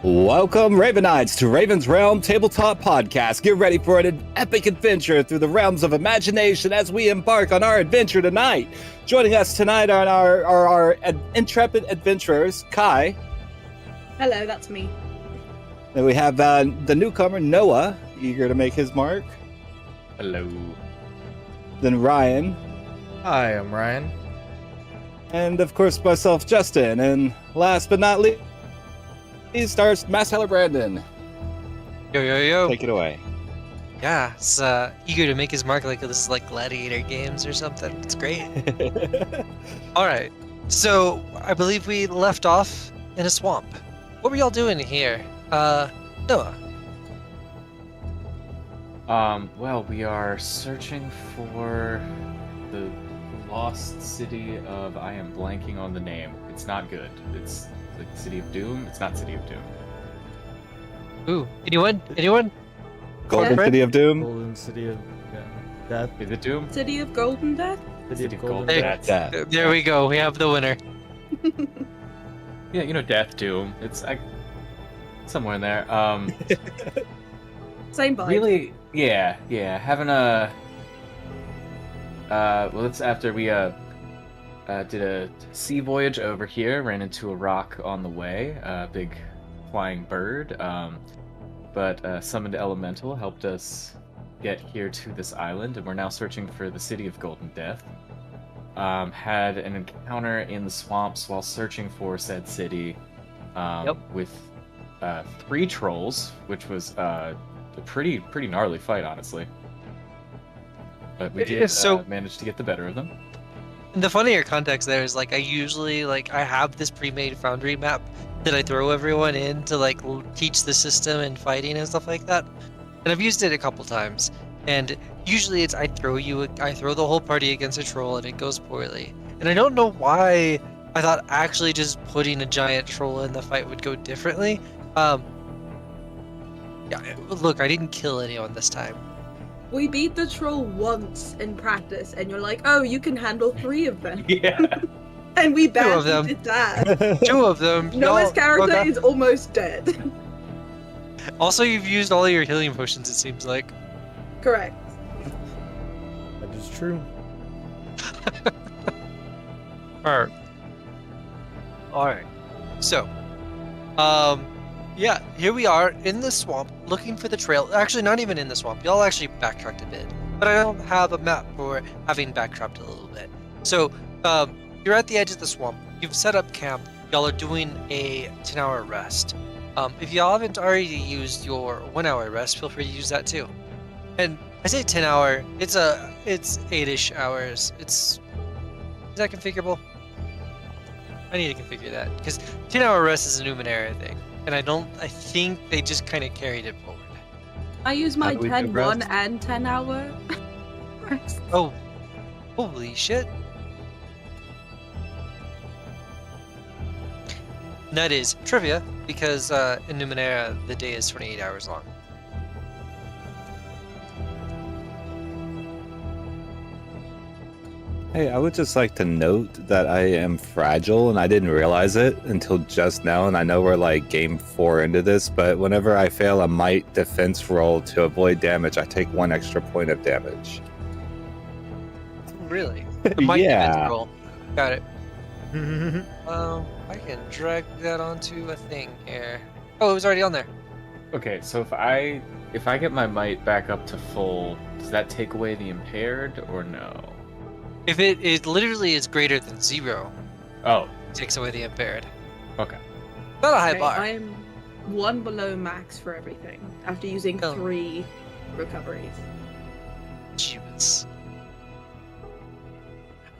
Welcome, Ravenites, to Raven's Realm Tabletop Podcast. Get ready for an epic adventure through the realms of imagination as we embark on our adventure tonight. Joining us tonight are our intrepid adventurers, Kai. Hello, that's me. Then we have the newcomer, Noah, eager to make his mark. Hello. Then Ryan. Hi, I'm Ryan. And of course, myself, Justin. And last but not least, stars Mass Heller Brandon. Yo. Take it away. Yeah, it's eager to make his mark like this is like Gladiator games or something. It's great. All right. So I believe we left off in a swamp. What were y'all doing here? Noah. Well, we are searching for the lost city of, I am blanking on the name. It's not good. It's like City of Doom. It's not City of Doom. Ooh, anyone? Golden City of Doom. Golden City of Death. Is it Doom? City of Golden Death? City of Golden Death. Death. There we go. We have the winner. Yeah, you know Death, Doom. It's somewhere in there. Same vibe. Really, yeah. Having a well, that's after we did a sea voyage over here, ran into a rock on the way, a big flying bird, but summoned elemental helped us get here to this island, and we're now searching for the city of Golden Death. Had an encounter in the swamps while searching for said city with 3 trolls, which was a pretty gnarly fight, honestly. But we did manage to get the better of them. The funnier context there is like I usually I have this pre-made Foundry map that I throw everyone in to like teach the system and fighting and stuff like that, and I've used it a couple times. And usually it's I throw the whole party against a troll and it goes poorly. And I don't know why I thought actually just putting a giant troll in the fight would go differently. Yeah, look, I didn't kill anyone this time. We beat the troll once in practice, and you're like, oh, you can handle 3 of them. Yeah. And we 2 of them. badly did that. 2 of them. Noah's character okay. is almost dead. Also, you've used all your healing potions, it seems like. Correct. That is true. Alright. So, yeah, here we are in the swamp looking for the trail. Actually, not even in the swamp. Y'all actually backtracked a bit. But I don't have a map for having backtracked a little bit. So, you're at the edge of the swamp. You've set up camp. Y'all are doing a 10-hour rest. If y'all haven't already used your 1-hour rest, feel free to use that too. And I say 10-hour, it's 8-ish hours. Is that configurable? I need to configure that, because 10-hour rest is a Numenera thing. And I think they just kind of carried it forward. I use my How do we do 10-1 rest? and 10-hour rest. Oh, holy shit. And that is trivia, because in Numenera, the day is 28 hours long. Hey, I would just like to note that I am fragile and I didn't realize it until just now, and I know we're like game 4 into this, but whenever I fail a might defense roll to avoid damage, I take 1 extra point of damage. Really? The might defense Yeah. roll. Got it. I can drag that onto a thing here. Oh, it was already on there. Okay, so if I get my might back up to full, does that take away the impaired or no? If it literally is greater than 0, Oh, it takes away the impaired. okay. Not a high Okay, bar. I'm 1 below max for everything, after using Oh. 3 recoveries. Jeez.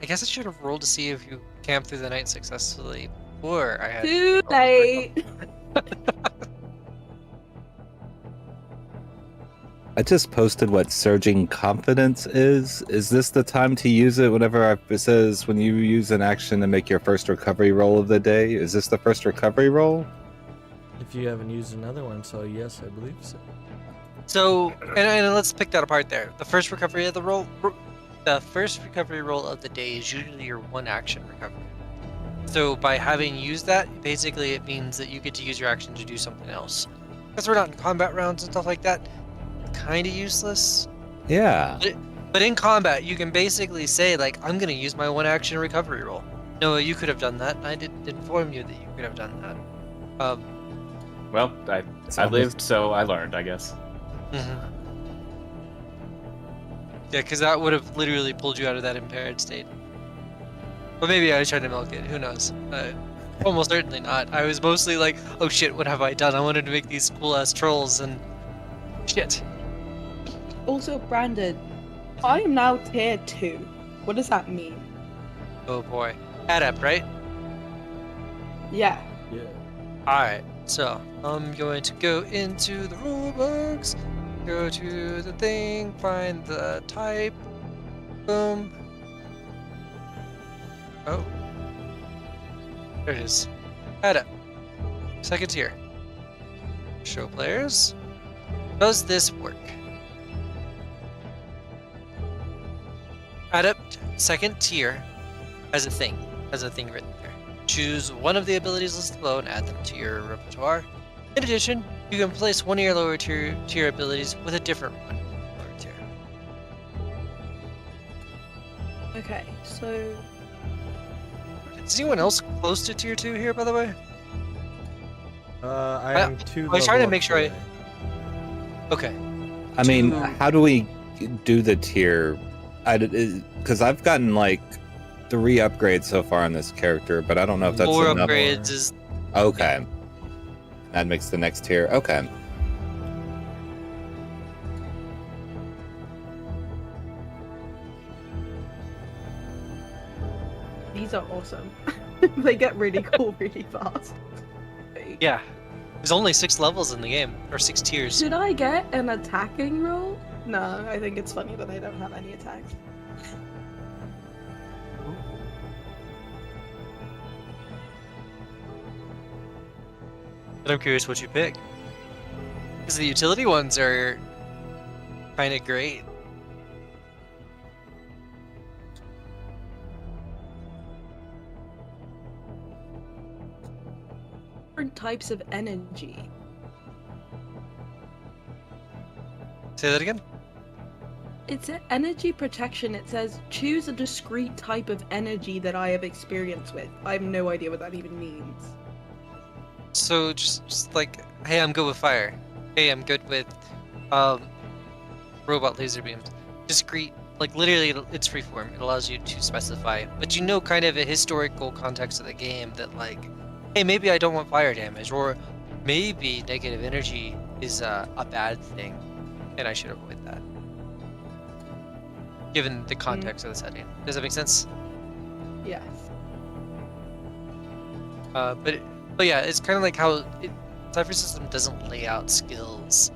I guess I should have rolled to see if you camped through the night successfully before I had. Too late! I just posted what surging confidence is. Is this the time to use it whenever it says when you use an action to make your first recovery roll of the day? Is this the first recovery roll? If you haven't used another one, so yes, I believe so. So, and let's pick that apart there. The first recovery of the first recovery roll of the day is usually your 1 action recovery. So by having used that, basically it means that you get to use your action to do something else. Because we're not in combat rounds and stuff like that, it's kind of useless. Yeah. But in combat, you can basically say, like, I'm going to use my one action recovery roll. No, you could have done that. I didn't inform you that you could have done that. Well, I lived, so I learned, I guess. Yeah, because that would have literally pulled you out of that impaired state. But maybe I was trying to milk it. Who knows? Almost certainly not. I was mostly like, oh shit, what have I done? I wanted to make these cool-ass trolls, and shit. Also, Brandon, I am now tier 2. What does that mean? Oh boy. Adept, right? Yeah. Yeah. Alright, so I'm going to go into the rulebooks, go to the thing, find the type, boom. Oh. There it is. Adept. Second tier. Show players. Does this work? Adept, second tier, has a thing written there. Choose one of the abilities listed below and add them to your repertoire. In addition, you can place one of your lower tier abilities with a different one. Lower tier. Okay, so Is anyone else close to tier 2 here, by the way? I am 2 I was trying to level make up sure I- today. Okay. I mean, Two. how do we do the tier? Because I've gotten like 3 upgrades so far on this character, but I don't know if that's 4 enough. upgrades is Okay. That makes the next tier. Okay. these are awesome. They get really cool really fast. yeah. There's only 6 levels in the game, or 6 tiers. Should I get an attacking roll? No, I think it's funny that they don't have any attacks. But I'm curious what you pick. Because the utility ones are kind of great. Different types of energy. Say that again? It's an energy protection. It says choose a discrete type of energy that I have experience with. I have no idea what that even means. So just like, hey, I'm good with fire. Hey, I'm good with robot laser beams. Discrete, like literally it's freeform. It allows you to specify, but you know kind of a historical context of the game that like, hey, maybe I don't want fire damage, or maybe negative energy is a bad thing, and I should avoid that. Given the context of the setting. Does that make sense? Yes. But yeah, it's kind of like how Cypher system doesn't lay out skills.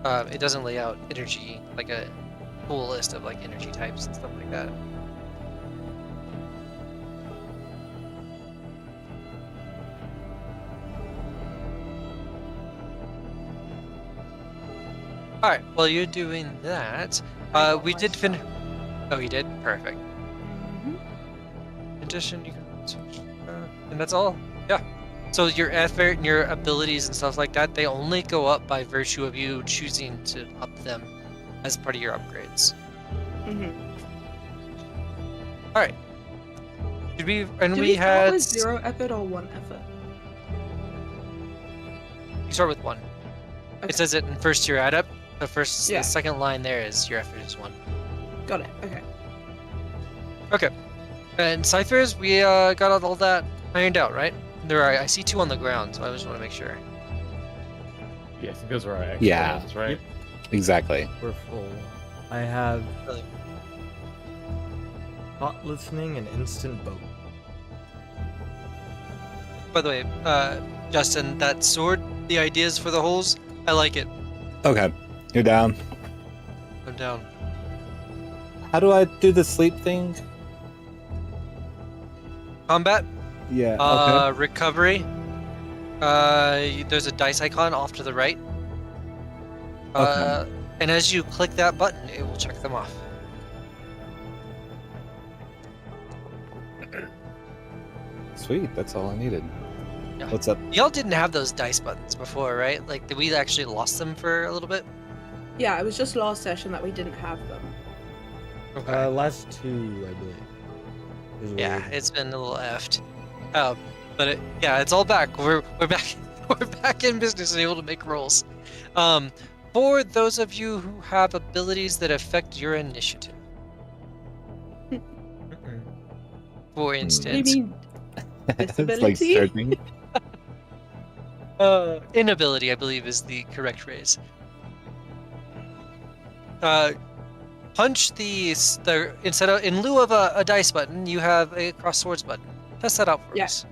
It doesn't lay out energy, like a full list of like energy types and stuff like that. Alright, while you're doing that, I got we my did stuff. Oh, you did? Perfect. Mhm. In addition, you can switch, and that's all. Yeah. So your effort and your abilities and stuff like that, they only go up by virtue of you choosing to up them as part of your upgrades. Mhm. All right. Did we? And Do we we start had. with 0 effort or 1 effort? You start with 1. Okay. It says it in first tier adept. Yeah. The second line there is your effort is 1. Got it. Okay. Okay. And ciphers, we got all that ironed out, right? There are. I see 2 on the ground, so I just want to make sure. Yeah, I think those are our actual Yeah. ones, right? Exactly. We're full. I have Really. hot listening and instant boat. By the way, Justin, that sword, the ideas for the holes, I like it. Okay. You're down. I'm down. How do I do the sleep thing? Combat, Yeah. recovery. There's a dice icon off to the right. Okay. And as you click that button, it will check them off. Sweet, that's all I needed. Yeah. What's up? Y'all didn't have those dice buttons before, right? Like, did we actually lost them for a little bit? Yeah, it was just last session that we didn't have them. Okay. Last 2, I believe. Is Yeah, weird. it's been a little effed. But it's all back. We're back. We're back in business and able to make rolls. For those of you who have abilities that affect your initiative, for What do you instance, mean? It's like Disability? searching. inability, I believe, is the correct phrase. Punch the instead of in lieu of a dice button, you have a cross swords button. Test that out for Yeah. us.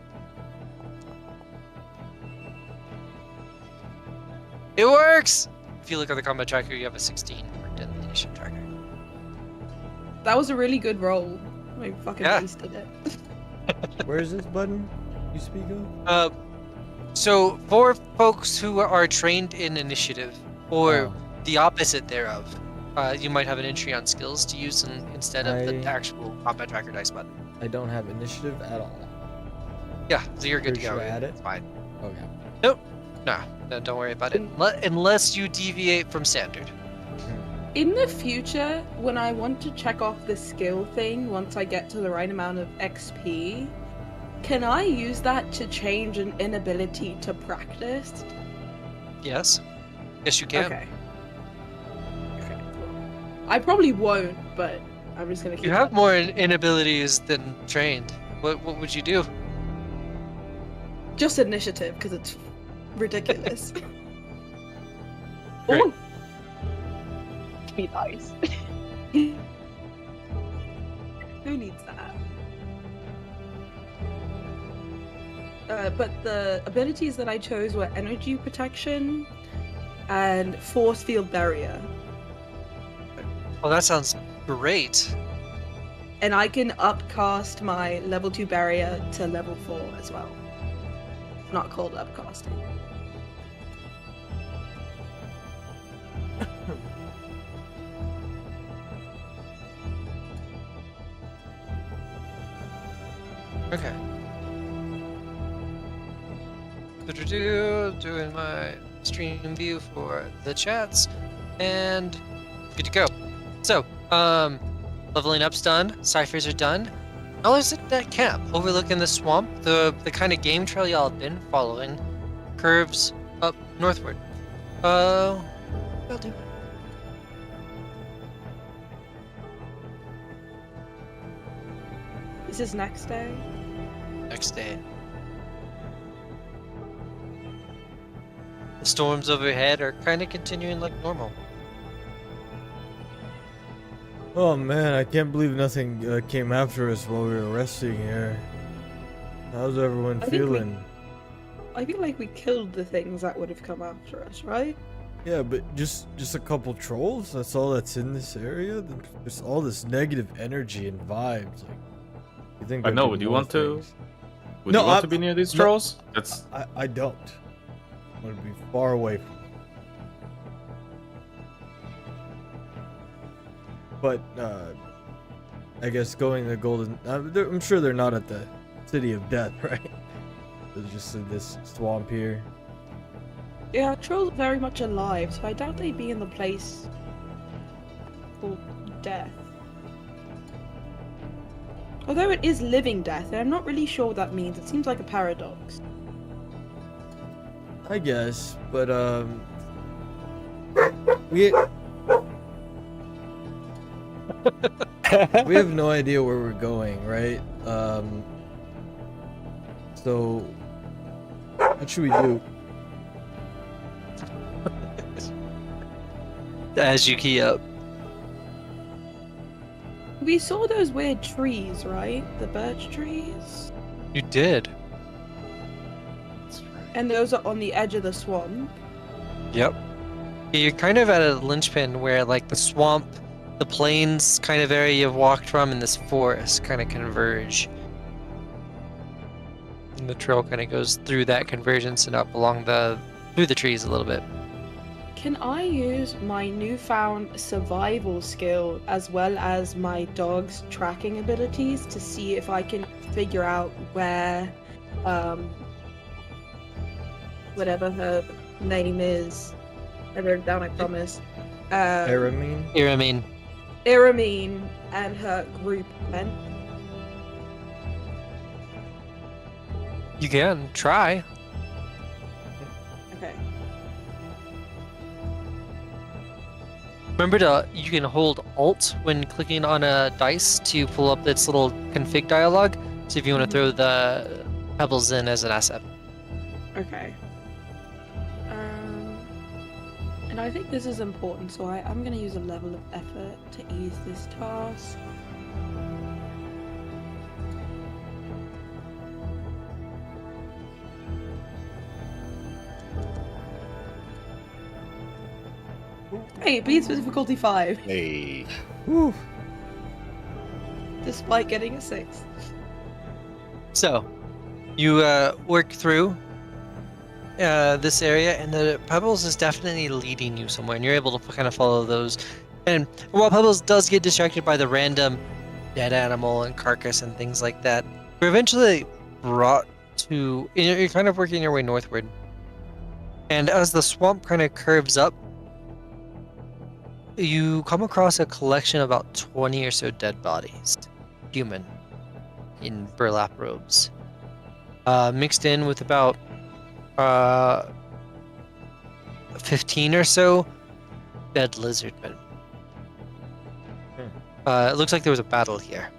It works. If you look at the combat tracker, you have a 16 marked in the initiative tracker. That was a really good roll. I fucking Yeah. wasted it. Where is this button you speak of? So for folks who are trained in initiative, or Oh. the opposite thereof, you might have an entry on skills to use instead of the I- actual combat tracker dice button. I don't have initiative at all. Yeah, so you're good to Should go. I add it? It's fine. Okay. No, don't worry about it. Unless you deviate from standard. In the future, when I want to check off the skill thing, once I get to the right amount of XP, can I use that to change an inability to practice? Yes. Yes, you can. Okay. Okay. I probably won't, but I'm just gonna keep. You have that. more inabilities than trained. What would you do? Just initiative because it's ridiculous. Great. Oh, be nice. Who needs that? But the abilities that I chose were energy protection and force field barrier. Oh, that sounds great. And I can upcast my level 2 barrier to level 4 as well. It's not called upcasting. Okay. Doing my stream view for the chats, and good to go. So, leveling up's done. Ciphers are done. Now is at that camp overlooking the swamp. The kind of game trail y'all have been following curves up northward. I'll do. This is next day. Next day. The storms overhead are kind of continuing like normal. Oh man, I can't believe nothing came after us while we were resting here. How's everyone I think we- feeling? I feel like we killed the things that would have come after us, right? Yeah, but just a couple trolls? That's all that's in this area? There's all this negative energy and vibes. Like, you think I there'd know, be would you more want to- things? Would No, you want I- to be near these no. trolls? That's I don't. I want to be far away from them. But, I guess going to Golden... I'm sure they're not at the City of Death, right? There's just this swamp here. Yeah, trolls are very much alive, so I doubt they'd be in the place called death. Although it is living death, and I'm not really sure what that means. It seems like a paradox. I guess, but, we have no idea where we're going, right? So what should we do? As you key up. We saw those weird trees, right? The birch trees? You did. And those are on the edge of the swamp. Yep. You're kind of at a linchpin where, like, the swamp, the plains kind of area you've walked from, and this forest kind of converge. And the trail kind of goes through that convergence and up through the trees a little bit. Can I use my newfound survival skill as well as my dog's tracking abilities to see if I can figure out where whatever her name is. I wrote it down, I promise. Aramine? Iramine. Iramine and her group went. You can try. Okay. Remember you can hold Alt when clicking on a dice to pull up this little config dialog. So if you want to throw the pebbles in as an asset. Okay. And I think this is important, so I'm going to use a level of effort to ease this task. Hey, it beats with difficulty 5, Hey. Woo. despite getting a 6. So, you work through this area, and the Pebbles is definitely leading you somewhere, and you're able to kind of follow those. And while Pebbles does get distracted by the random dead animal and carcass and things like that, you're eventually brought to. You're kind of working your way northward, and as the swamp kind of curves up, you come across a collection of about 20 or so dead bodies, human, in burlap robes, mixed in with about 15 or so dead lizardmen. It looks like there was a battle here.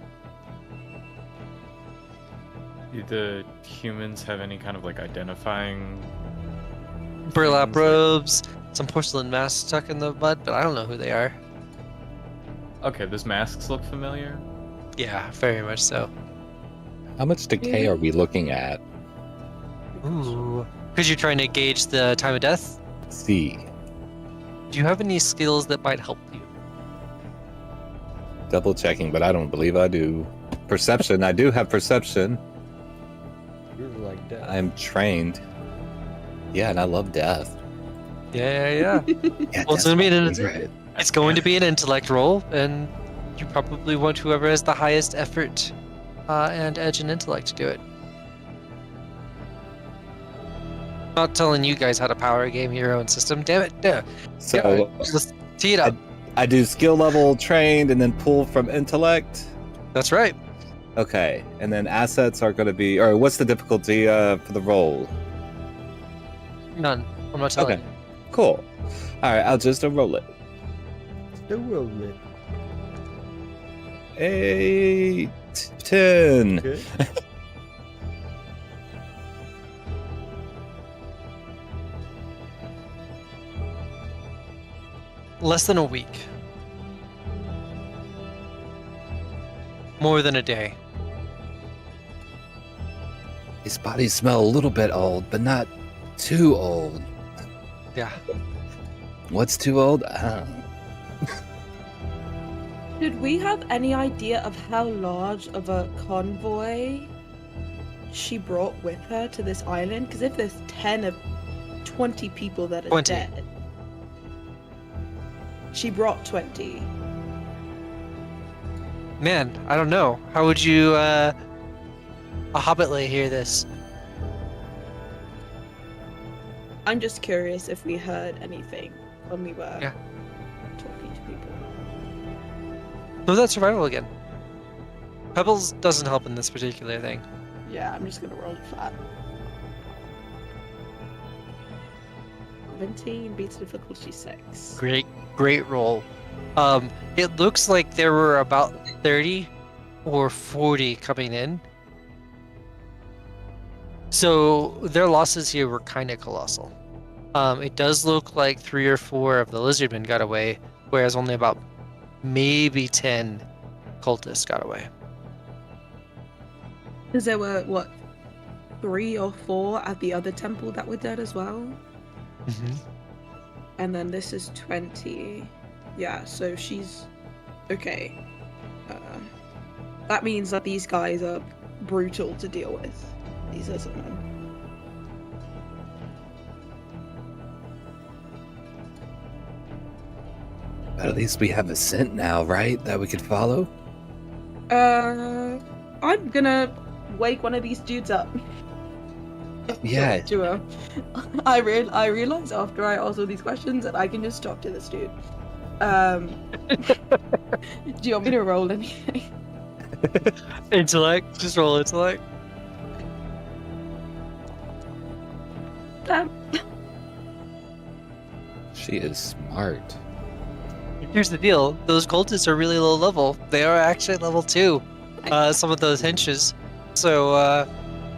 Do the humans have any kind of like identifying Burlap things? robes, some porcelain masks stuck in the mud, but I don't know who they are. Okay, those masks look familiar. Yeah, very much so. How much decay are we looking at? Ooh. Because you're trying to gauge the time of death? See. Do you have any skills that might help you? Double checking, but I don't believe I do. Perception. I do have perception. You're like that. I'm trained. Yeah, and I love death. Yeah. Yeah, Well, it's death's gonna be my an- favorite. It's going to be an intellect roll, and you probably want whoever has the highest effort and edge and intellect to do it. Not telling you guys how to power game your own system, damn it. Yeah. So Let's tee it up. I do skill level trained and then pull from intellect. That's right. Okay, and then assets are going to be, or what's the difficulty for the roll? None. I'm not telling Okay, cool. All right, I'll just roll it. Still roll it. 8, 10. Good. you. Less than a week. More than a day. These bodies smell a little bit old, but not too old. Yeah. What's too old? Did we have any idea of how large of a convoy she brought with her to this island? Because if there's 10 of 20 people that are 20. dead, she brought 20. Man, I don't know. How would you, a hobbit hear this? I'm just curious if we heard anything when we were Yeah. talking to people. No, that's survival again. Pebbles doesn't help in this particular thing. Yeah, I'm just gonna roll it flat. 17 beats difficulty 6. Great roll. It looks like there were about 30 or 40 coming in. So their losses here were kind of colossal. It does look like 3 or 4 of the lizardmen got away, whereas only about maybe 10 cultists got away. Because there were, what, 3 or 4 at the other temple that were dead as well? Mm-hmm. And then this is 20. Yeah, so she's... Okay. That means that these guys are brutal to deal with. These lizardmen. But at least we have a scent now, right? That we could follow? I'm gonna wake one of these dudes up. Yeah. Sure. I realize after I ask all these questions that I can just talk to this dude. Do you want me to roll anything? Intellect. Just roll intellect. Damn. She is smart. Here's the deal. Those cultists are really low level. They are actually level 2. Some of those henches. So,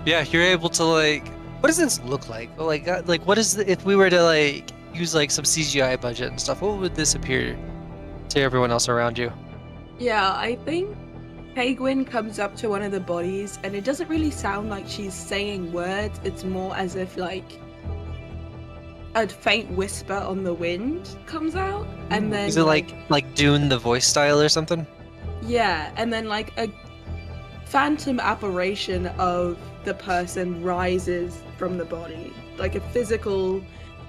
yeah, you're able to, like... What does this look like? Like what is if we were to, like, use, like, some CGI budget and stuff, what would this appear to everyone else around you? Yeah, I think Penguin comes up to one of the bodies, and it doesn't really sound like she's saying words. It's more as if, like, a faint whisper on the wind comes out, and then Is it like Dune the voice style or something? yeah, and then like a phantom apparition of the person rises from the body, like a physical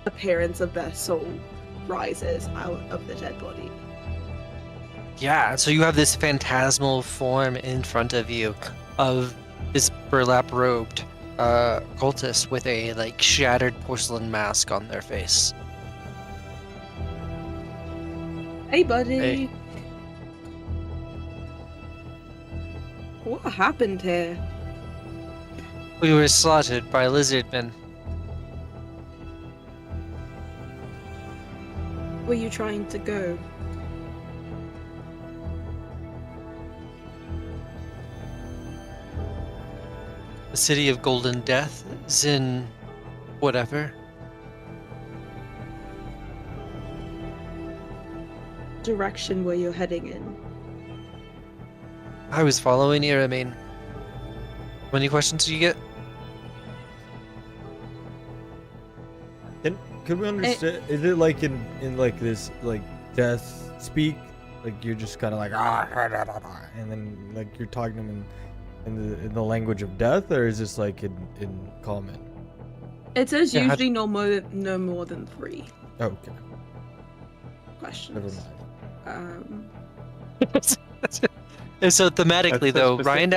appearance of their soul rises out of the dead body. Yeah, so you have this phantasmal form in front of you of this burlap robed cultist with a like shattered porcelain mask on their face. Hey, buddy. Hey. What happened here? We were slaughtered by lizardmen. Were you trying to go? The city of Golden Death, Zin, whatever. Direction where you're heading in? I was following you, I mean. How many questions do you get? Could we understand? Is it like in like this like death speak? Like you're just kind of like and then like you're talking to them in the language of death, or is this like in common? It says Yeah, usually no more than 3 Oh, okay, questions. never mind. And so thematically, That's so though, Ryan.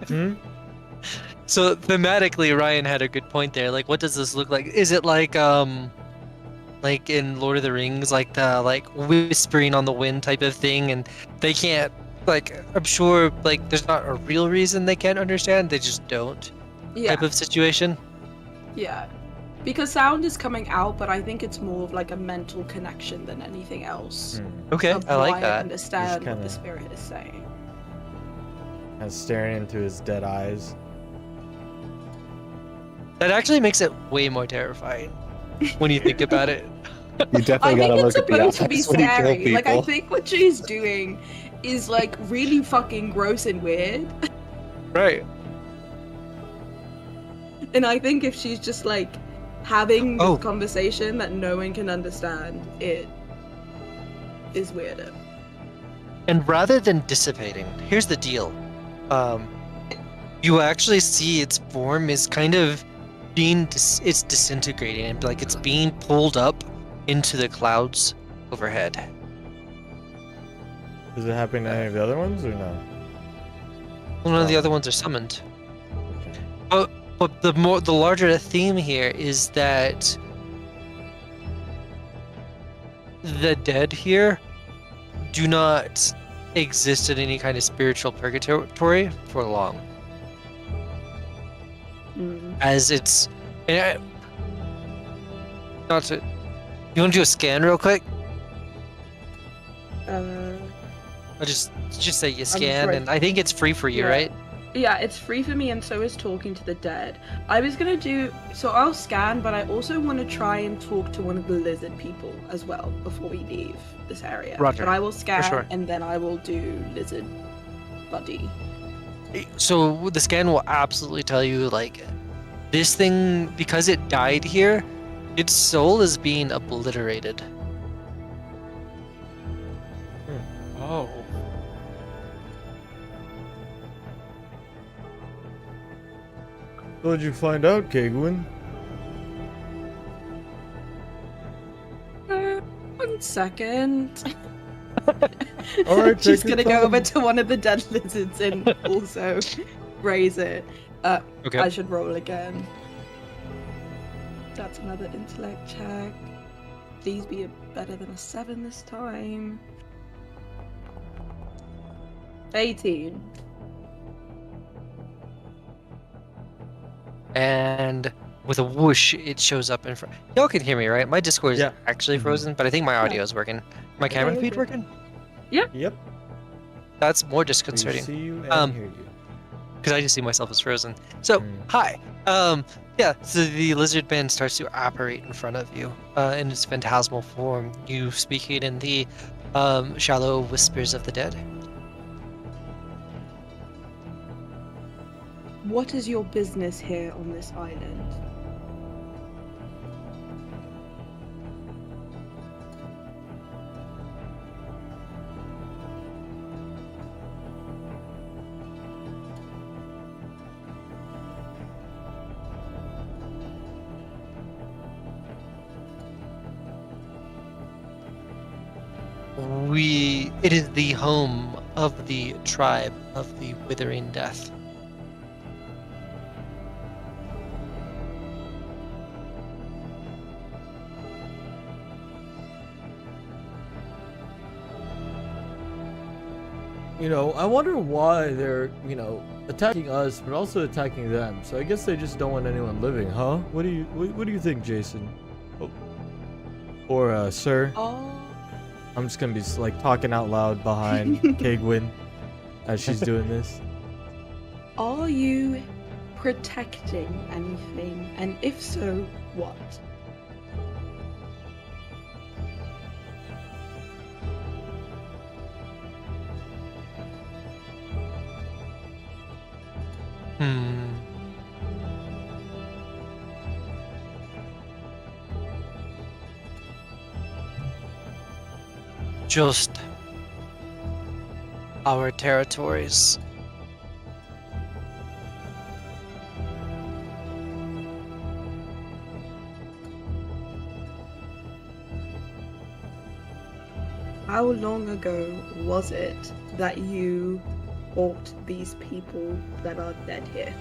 Hmm? So thematically, Ryan had a good point there. Like, what does this look like? Is it like in Lord of the Rings, like the like whispering on the wind type of thing, and they can't like? I'm sure like there's not a real reason they can't understand. They just don't. Yeah, Type of situation. yeah. Because sound is coming out, but I think it's more of like a mental connection than anything else. Hmm. Okay, Of I like why that. understand what kinda- the spirit is saying. Kind of staring into his dead eyes. That actually makes it way more terrifying when you think about it. You I definitely think gotta it's look at the supposed to be eyes when you kill scary. Like, I people. think what she's doing is like really fucking gross and weird. Right. And I think if she's just like having this Oh. conversation that no one can understand, it is weirder. And rather than dissipating, here's the deal. You actually see its form is kind of being it's disintegrating, and like it's being pulled up into the clouds overhead. Does it happen to any of the other ones or no? None of the other ones are summoned. Okay. But the larger theme here is that the dead here do not exist in any kind of spiritual purgatory for long. As it's not to. You want to do a scan real quick? I'll just say you scan, sorry. and I think it's free for you, Yeah. right? Yeah, it's free for me, and so is talking to the dead. I was gonna do so. I'll scan, but I also want to try and talk to one of the lizard people as well before we leave this area. Roger, But I will scan, sure. and then I will do lizard buddy. So the scan will absolutely tell you like this thing, because it died here, its soul is being obliterated. Oh. How did you find out, Kegwin? 1 second. All right, She's take your gonna go over time. to one of the dead lizards and also raise it. Okay. I should roll again. That's another intellect check. Please be better than a 7 this time. 18. And with a whoosh, it shows up in front. Y'all can hear me, right? My Discord is Yeah. actually Mhm. frozen, but I think my audio is working. My camera Okay, feed okay. working? Yep. That's more We disconcerting. see you and Um, hear you. Because I just see myself as frozen. So, Mm. hi. Yeah, so the lizard man starts to apparate in front of you in its phantasmal form, you speaking in the shallow whispers of the dead. What is your business here on this island? It is the home of the tribe of the Withering Death. I wonder why they're, attacking us, but also attacking them. So I guess they just don't want anyone living, huh? What do you think, Jason? Oh. Or, sir? Oh. I'm just gonna be like talking out loud behind Kegwin as she's doing this. Are you protecting anything? And if so, what? Hmm. Just our territories. How long ago was it that you fought these people that are dead here?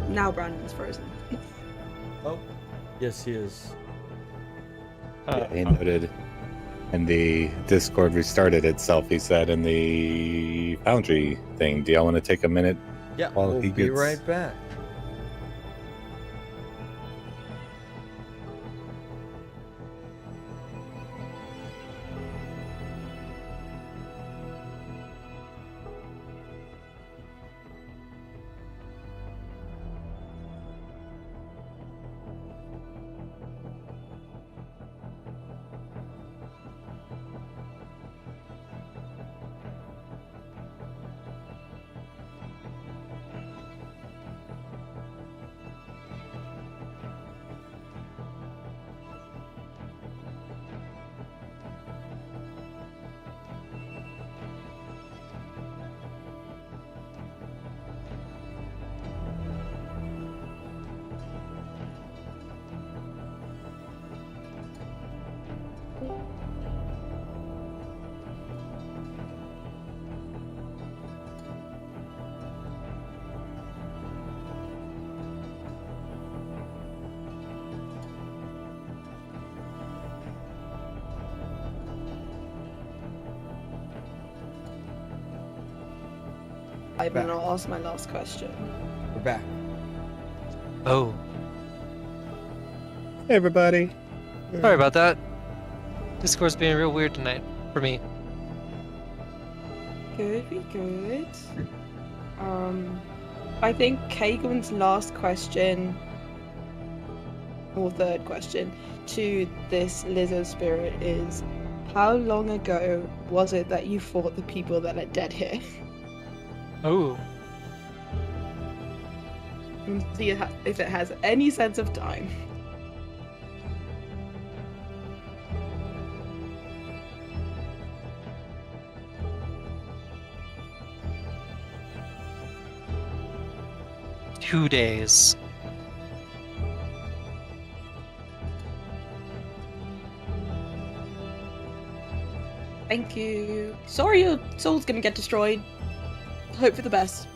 Now Brandon's frozen. Oh, yes, he is. He noted. And the Discord restarted itself, he said, in the Foundry thing. Do y'all want to take a minute? Yeah, While we'll he be gets- right back. I'm gonna ask my last question. We're back. Oh, Hey, everybody. sorry about that. Discord's being real weird tonight for me. Good, be good. I think Kagan's last question, or third question, to this lizard spirit is, how long ago was it that you fought the people that are dead here? Oh, And see if it has any sense of time. two days. Thank you. Sorry your soul's gonna get destroyed. Hope for the best.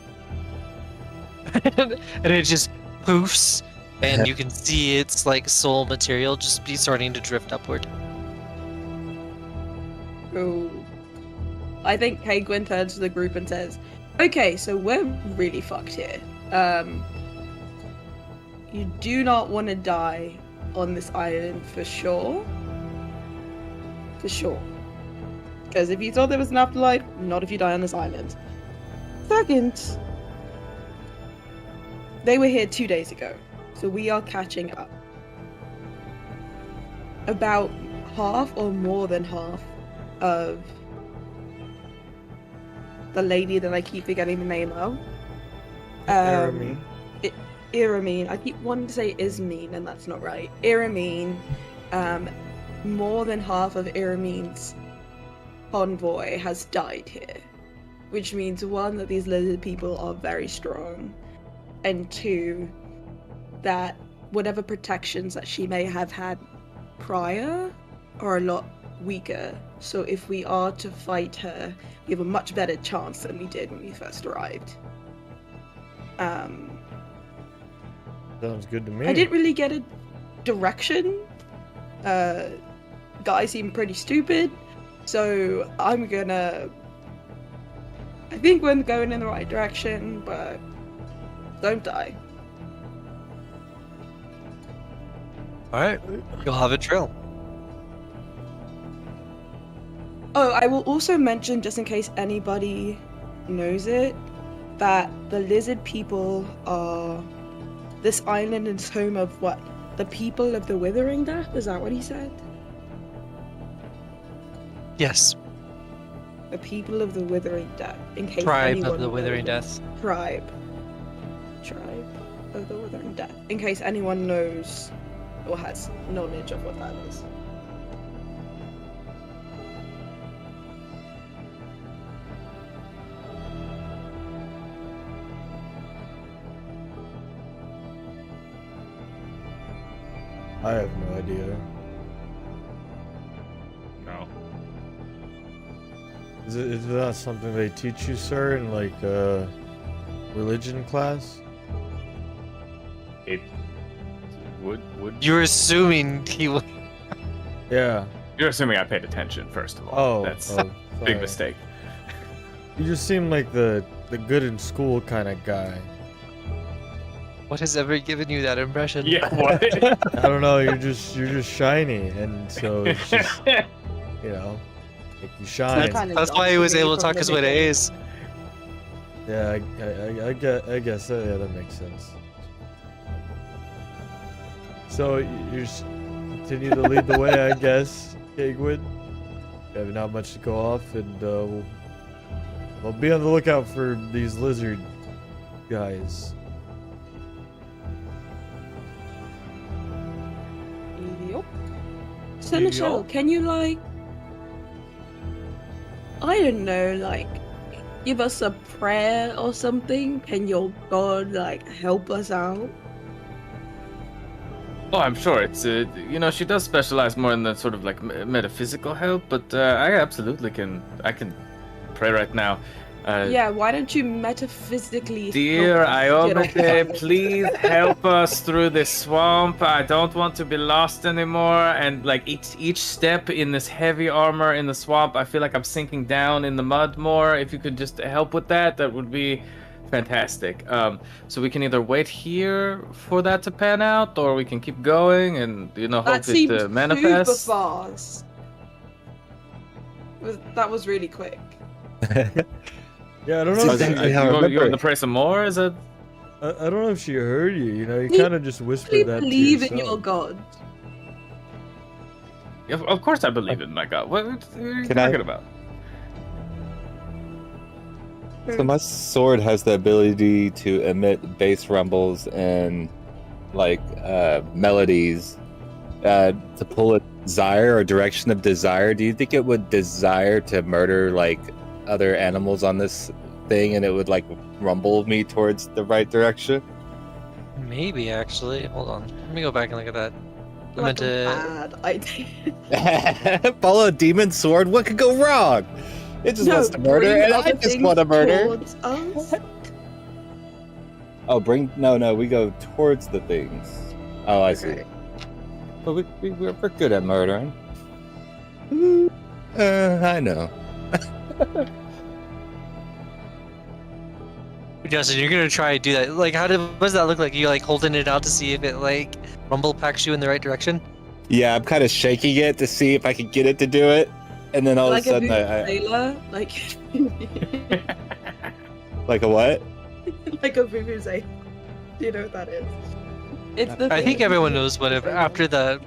And it just poofs, and you can see its like soul material just be starting to drift upward. Oh. I think Kagwin turns to the group and says, okay, so we're really fucked here. You do not want to die on this island for sure. For sure. Because if you thought there was an afterlife, not if you die on this island. Second, they were here 2 days ago, so we are catching up. About half or more than half of the lady that I keep forgetting the name of. Aramine. Iramine. I keep wanting to say Ismene, and that's not right. Iramine. More than half of Iramine's convoy has died here. Which means, one, that these lizard people are very strong. And two, that whatever protections that she may have had prior are a lot weaker. So if we are to fight her, we have a much better chance than we did when we first arrived. Sounds good to me. I didn't really get a direction. Guy seemed pretty stupid, so I think we're going in the right direction, but don't die. Alright, you'll have a trail. Oh, I will also mention, just in case anybody knows it, that the lizard people are... This island is home of what? The people of the Withering Death? Is that what he said? Yes, The people of the Withering Death. In case tribe anyone of the Withering knows. Death. Tribe of the Withering Death. In case anyone knows or has knowledge of what that is. I have no idea. No. Is that something they teach you, sir, in like religion class? It would. You're assuming he will. Yeah. You're assuming I paid attention, first of all. Oh, That's oh, a big sorry. mistake. You just seem like the good in school kind of guy. What has ever given you that impression? Yeah, what? I don't know. You're just shiny, and so it's just you know, like you shine. That's why he was able to talk his way to A's. Yeah, I guess yeah, that makes sense. So you just continue to lead the way, I guess, Kagwin. You have not much to go off, and we'll be on the lookout for these lizard guys. Yup. Seneschal, can you I don't know, give us a prayer or something? Can your god, help us out? Oh, I'm sure it's she does specialize more in the sort of metaphysical help, but I absolutely can pray right now. Yeah, why don't you metaphysically Dear help us get Iomade, off the please help us through this swamp. I don't want to be lost anymore. And each step in this heavy armor in the swamp, I feel like I'm sinking down in the mud more. If you could just help with that, that would be fantastic. So we can either wait here for that to pan out, or we can keep going and hope That seems it manifests. super fast. That was really quick. Yeah, I don't That's know. exactly how I You remember want to it. pray some more? Is it? I don't know if she heard you. You Please- kind of just Please whispered that to believe in your yourself. god. Of course, I believe in my God. What are you Can I- talking about? So my sword has the ability to emit bass rumbles and melodies to pull a desire or direction of desire. Do you think it would desire to murder other animals on this thing, and it would rumble me towards the right direction? Maybe actually. Hold on. Let me go back and look at that. I meant like a to. bad idea. Follow a demon sword. What could go wrong? It just wants to murder, bring and I other just things want to murder. towards us. Oh, no, we go towards the things. Oh, I see. Okay. But we're good at murdering. I know. Justin, you're gonna try to do that. Like, what does that look like? You like holding it out to see if it like rumble packs you in the right direction? Yeah, I'm kind of shaking it to see if I can get it to do it, and then all Like of a a sudden, I sailor, like like a what? like a vuvuzela. Do you know what that is? It's the. I thing think that everyone you knows what use it, after the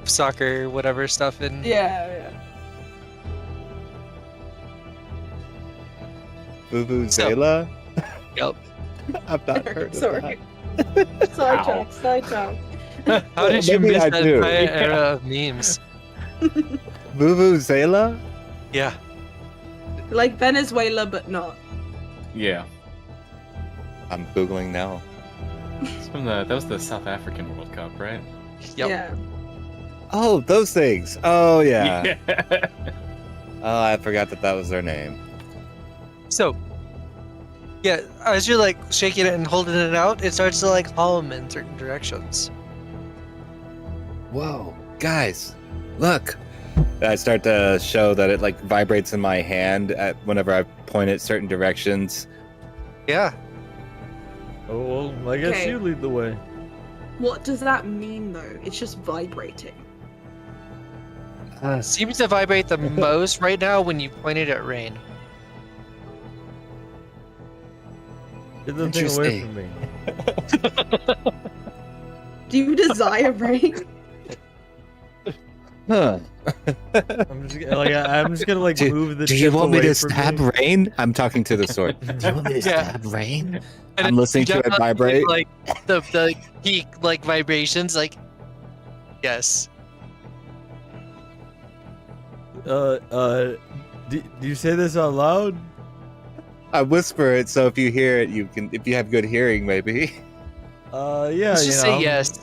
soccer whatever stuff and Yeah. Vuvuzela? Yep. I've not heard of Sorry. that. Sidetrack. How did you Maybe miss I that do. entire era of memes? Vuvuzela? Yeah. Like Venezuela, but not. Yeah. I'm googling now. It's from that was the South African World Cup, right? Yep. Yeah. Oh, those things. Oh yeah. Yeah. Oh, I forgot that was their name. So, yeah, as you're like shaking it and holding it out, it starts to like hum in certain directions. Whoa, guys, look! And I start to show that it like vibrates in my hand whenever I point it certain directions. Yeah. Oh, well, I guess Okay. you lead the way. What does that mean though? It's just vibrating. Seems to vibrate the most right now when you point it at rain. Get the thing away from me. Do you desire rain? Huh? I'm just gonna like move the. Do you tip want me away to from stab me. rain? I'm talking to the sword. Do you want me to Yeah. stab rain? And I'm listening to it definitely, vibrate. Like the peak like vibrations, like yes. Do you say this out loud? I whisper it, so if you hear it, you can. If you have good hearing, maybe. Yeah. Let's just say yes.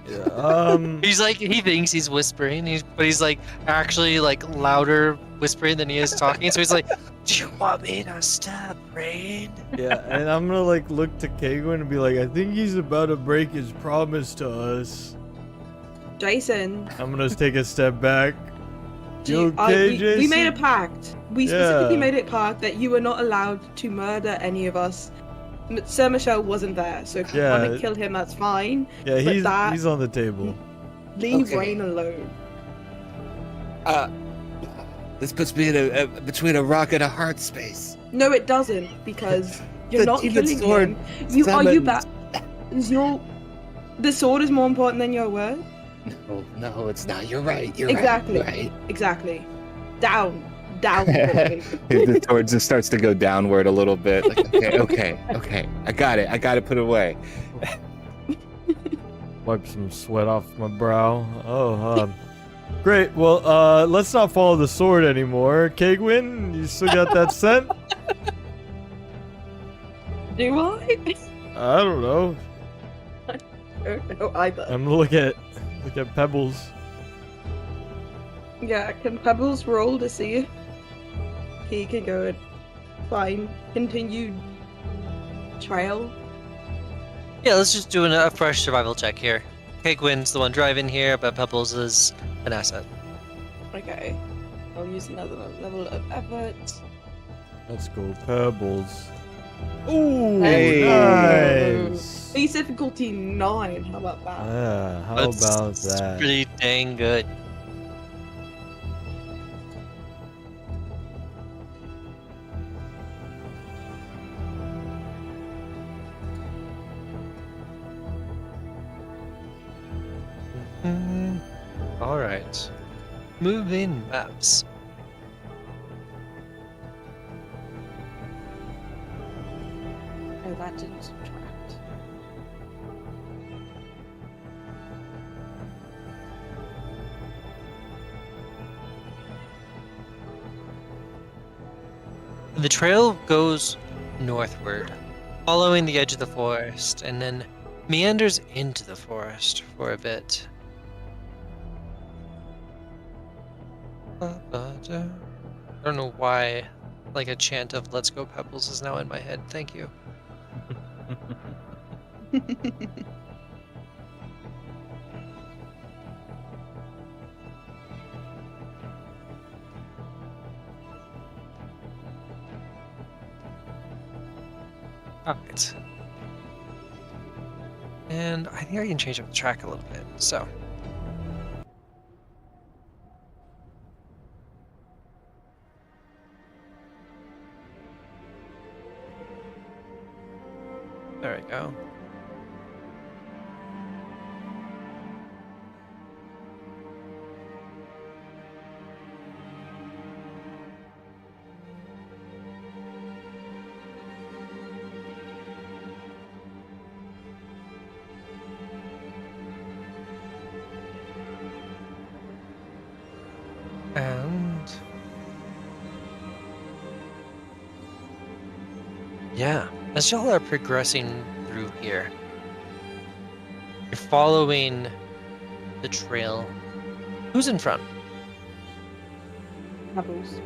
Yeah, He's like he thinks he's whispering, but he's like actually like louder whispering than he is talking. So he's like, "Do you want me to stab rain?" yeah, and I'm gonna like look to Kagwin and be like, I think he's about to break his promise to us. Jason. I'm gonna take a step back. do You you- okay, we Jason? made a pact. We specifically Yeah. made it pact that you were not allowed to murder any of us. Sir Michelle wasn't there, so if you want Yeah. to kill him, that's fine. Yeah, But he's that- he's on the table. Leave Okay. Rain alone. This puts me in between a rock and a hard space. No, it doesn't, because you're The not demon killing sword him. You are you summons- back? Is your the sword is more important than your word? No, it's not. You're right. You're Exactly. right. Exactly. Down. Boy. The sword just starts to go downward a little bit. Like, okay. I got it. Put it away. Wipe some sweat off my brow. Oh, great. Well, let's not follow the sword anymore. Kagwin, you still got that scent? Do I? I don't know. I don't know either. I'm gonna look at Pebbles. Yeah, can Pebbles roll to see if he can go and find continued trail? Yeah, let's just do a fresh survival check here. Kegwin's the one driving here, but Pebbles is an asset. Okay. I'll use another level of effort. Let's go, Pebbles. Ooh, Hey. nice. Base difficulty 9. How about that? Yeah, how That's about that? Pretty dang good. All right. Moving maps. Oh, that didn't subtract. The trail goes northward, following the edge of the forest, and then meanders into the forest for a bit. I don't know why, like a chant of "Let's go Pebbles" is now in my head. Thank you. Alright. And I think I can change up the track a little bit, so. There we go. And yeah, as y'all are progressing through here, you're following the trail. Who's in front? Pebbles.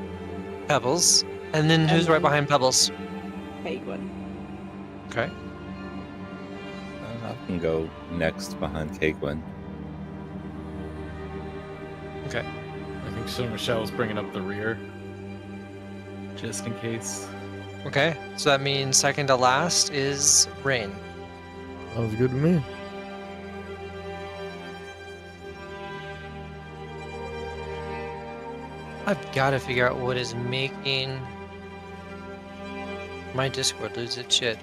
Pebbles. And then who's right behind Pebbles? Penguin. Okay. I can go next behind Cakewin. Okay. I think so. Michelle's bringing up the rear, just in case. Okay. So that means second to last is Rain. Sounds good to me. I've got to figure out what is making my Discord lose its shit.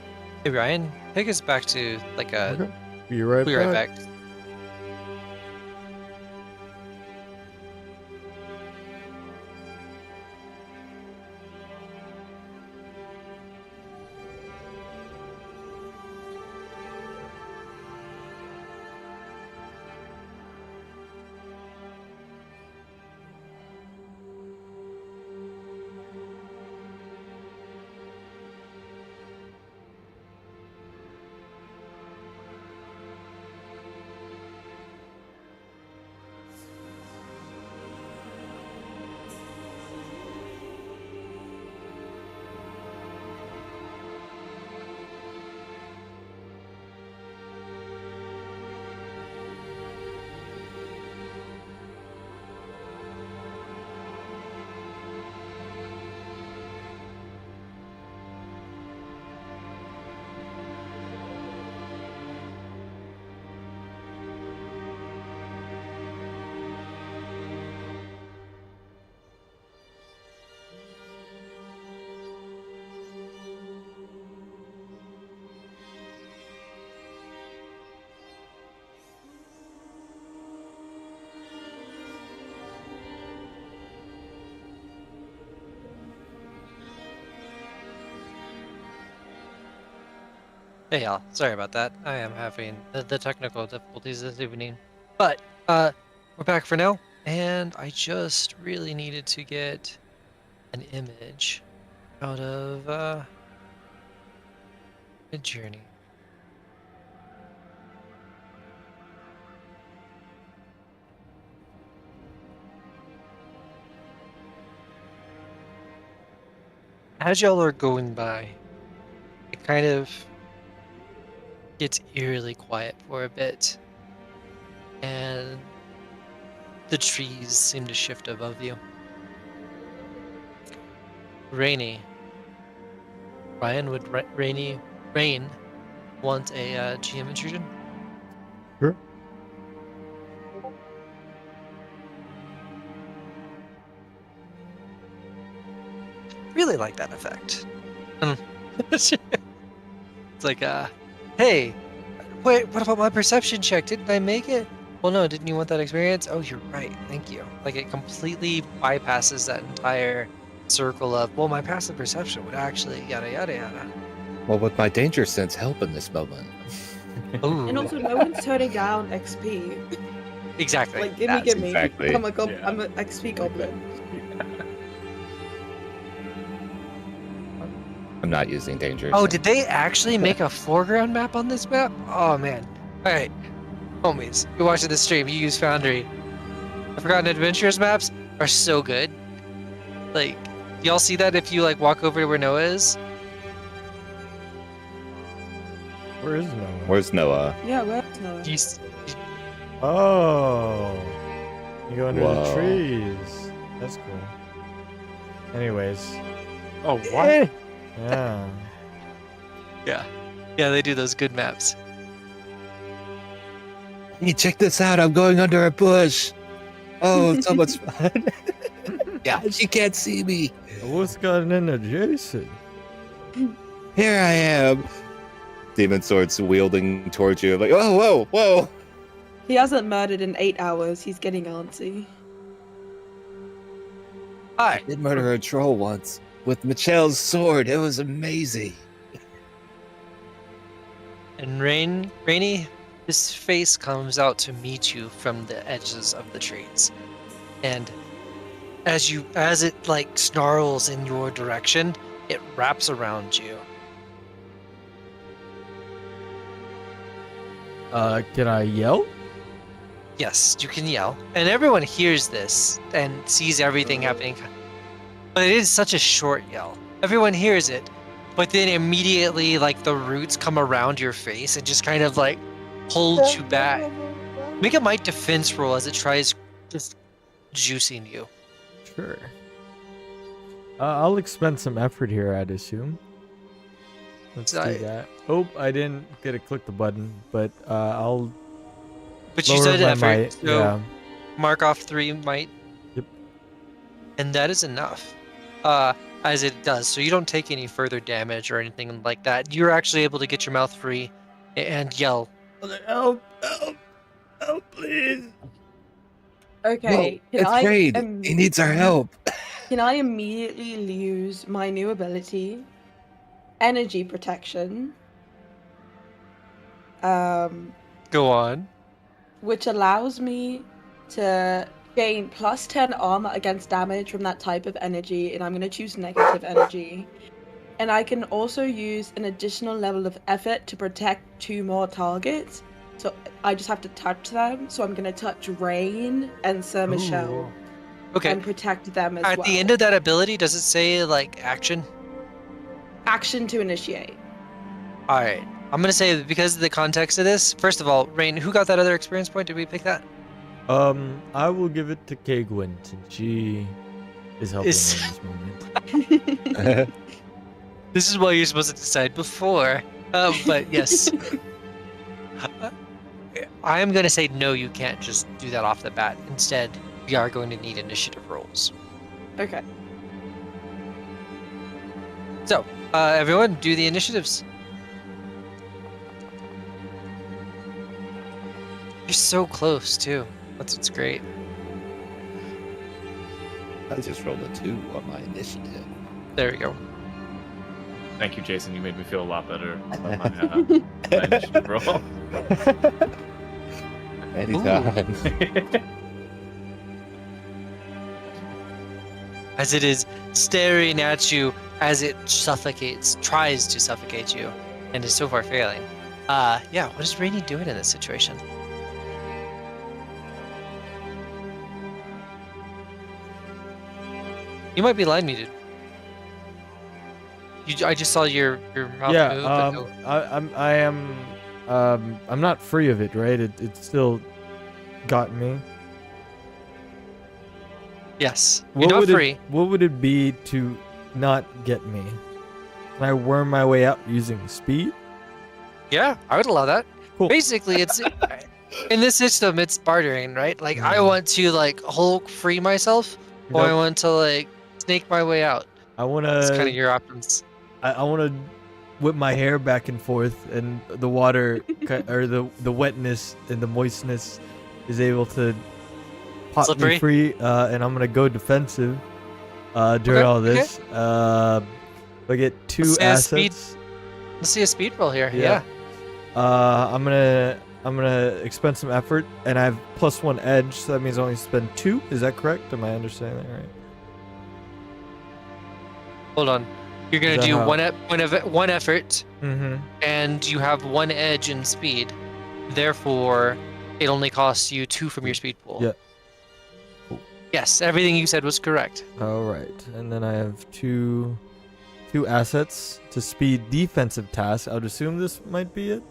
Hey Ryan, take us back to like a. Okay. Be right Be back. right back. Hey y'all, sorry about that. I am having the technical difficulties this evening. But we're back for now, and I just really needed to get an image out of Midjourney. As y'all are going by, it kind of gets eerily quiet for a bit, and the trees seem to shift above you. Rainy. Ryan, would Rain want a GM intrusion? Sure. Really like that effect. It's like, hey, wait, what about my perception check? Didn't I make it? Well, no, didn't you want that experience? Oh, you're right. Thank you. Like, it completely bypasses that entire circle of, well, my passive perception would actually yada, yada, yada. Well, would my danger sense help in this moment? Ooh, And also, no one's turning down XP. exactly. Like, gimme, That's- gimme. exactly. I'm Yeah. I'm an XP goblin. I'm not using danger. Oh, sense. did they actually make a foreground map on this map? Oh, man. All right, homies, you're watching the stream. You use Foundry. The Forgotten Adventures maps are so good. Like, y'all see that if you like walk over to where Noah is? Where is Noah? Where's Noah? Yeah, where's Noah? He's Oh, you go under the Whoa. trees. That's cool. Anyways, Oh, what? yeah. yeah, they do those good maps. Hey, check this out. I'm going under a bush. Oh, it's so much fun. Yeah. She can't see me. What's gotten into Jason? Here I am. Demon swords wielding towards you. Like, oh, whoa, whoa. He hasn't murdered in 8 hours. He's getting antsy. Hi. I did murder a troll once with Michelle's sword. It was amazing. And Rainy, his face comes out to meet you from the edges of the trees. And as it like snarls in your direction, it wraps around you. Can I yell? Yes, you can yell. And everyone hears this and sees everything happening. But it is such a short yell. Everyone hears it, but then immediately like the roots come around your face and just kind of like hold you back. Make a might defense roll as it tries just juicing you. Sure. I'll expend some effort here, I'd assume. Let's do that. Oh, I didn't get to click the button, but I'll But you lower said my effort, might. so Yeah. mark off 3 might. Yep. And that is enough. As it does, so you don't take any further damage or anything like that. You're actually able to get your mouth free and yell. Help! Help! Help, please! Okay, Whoa, it's Raid. He needs our help. Can I immediately use my new ability, Energy Protection, Go on. which allows me to gain plus 10 armor against damage from that type of energy, and I'm going to choose negative energy. And I can also use an additional level of effort to protect 2 more targets. So I just have to touch them. So I'm going to touch Rain and Sir Michelle Okay. and protect them as At well. the end of that ability, does it say like action? Action to initiate. All right. I'm gonna say that because of the context of this. First of all, Rain, who got that other experience point? Did we pick that? I will give it to Kagwin since she is helping me in this moment. This is what you're supposed to decide before. But yes. I am going to say no, you can't just do that off the bat. Instead, we are going to need initiative rolls. Okay. So, everyone, do the initiatives. You're so close, too. That's what's great. I just rolled a 2 on my initiative. There we go. Thank you, Jason. You made me feel a lot better about my initiative roll. Anytime. As it is staring at you as it tries to suffocate you, and is so far failing. Yeah, what is Rainy doing in this situation? You might be line muted. I just saw your mouth Yeah, move. But no. I am. I'm not free of it, right? It still got me. Yes, you're not free. What would it be to not get me? Can I worm my way out using speed? Yeah, I would allow that. Cool. Basically, it's in this system, it's bartering, right? Like I want to like Hulk free myself, or I Nope. want to like snake my way out. I wanna. It's kind of your options. I wanna whip my hair back and forth, and the water or the wetness and the moistness is able to pop Slippery? me free, and I'm gonna go defensive during Okay, all this. I get 2 Let's say a speed- assets. Let's see a speed roll here. Yeah. Yeah. I'm gonna expend some effort, and I have +1 edge, so that means I only spend 2. Is that correct? Am I understanding that right? Hold on. You're gonna Is that do how- one effort, Mm-hmm. and you have 1 edge in speed. Therefore, it only costs you 2 from your speed pool. Yeah. Yes, everything you said was correct. All right, and then I have two assets to speed defensive tasks. I would assume this might be it.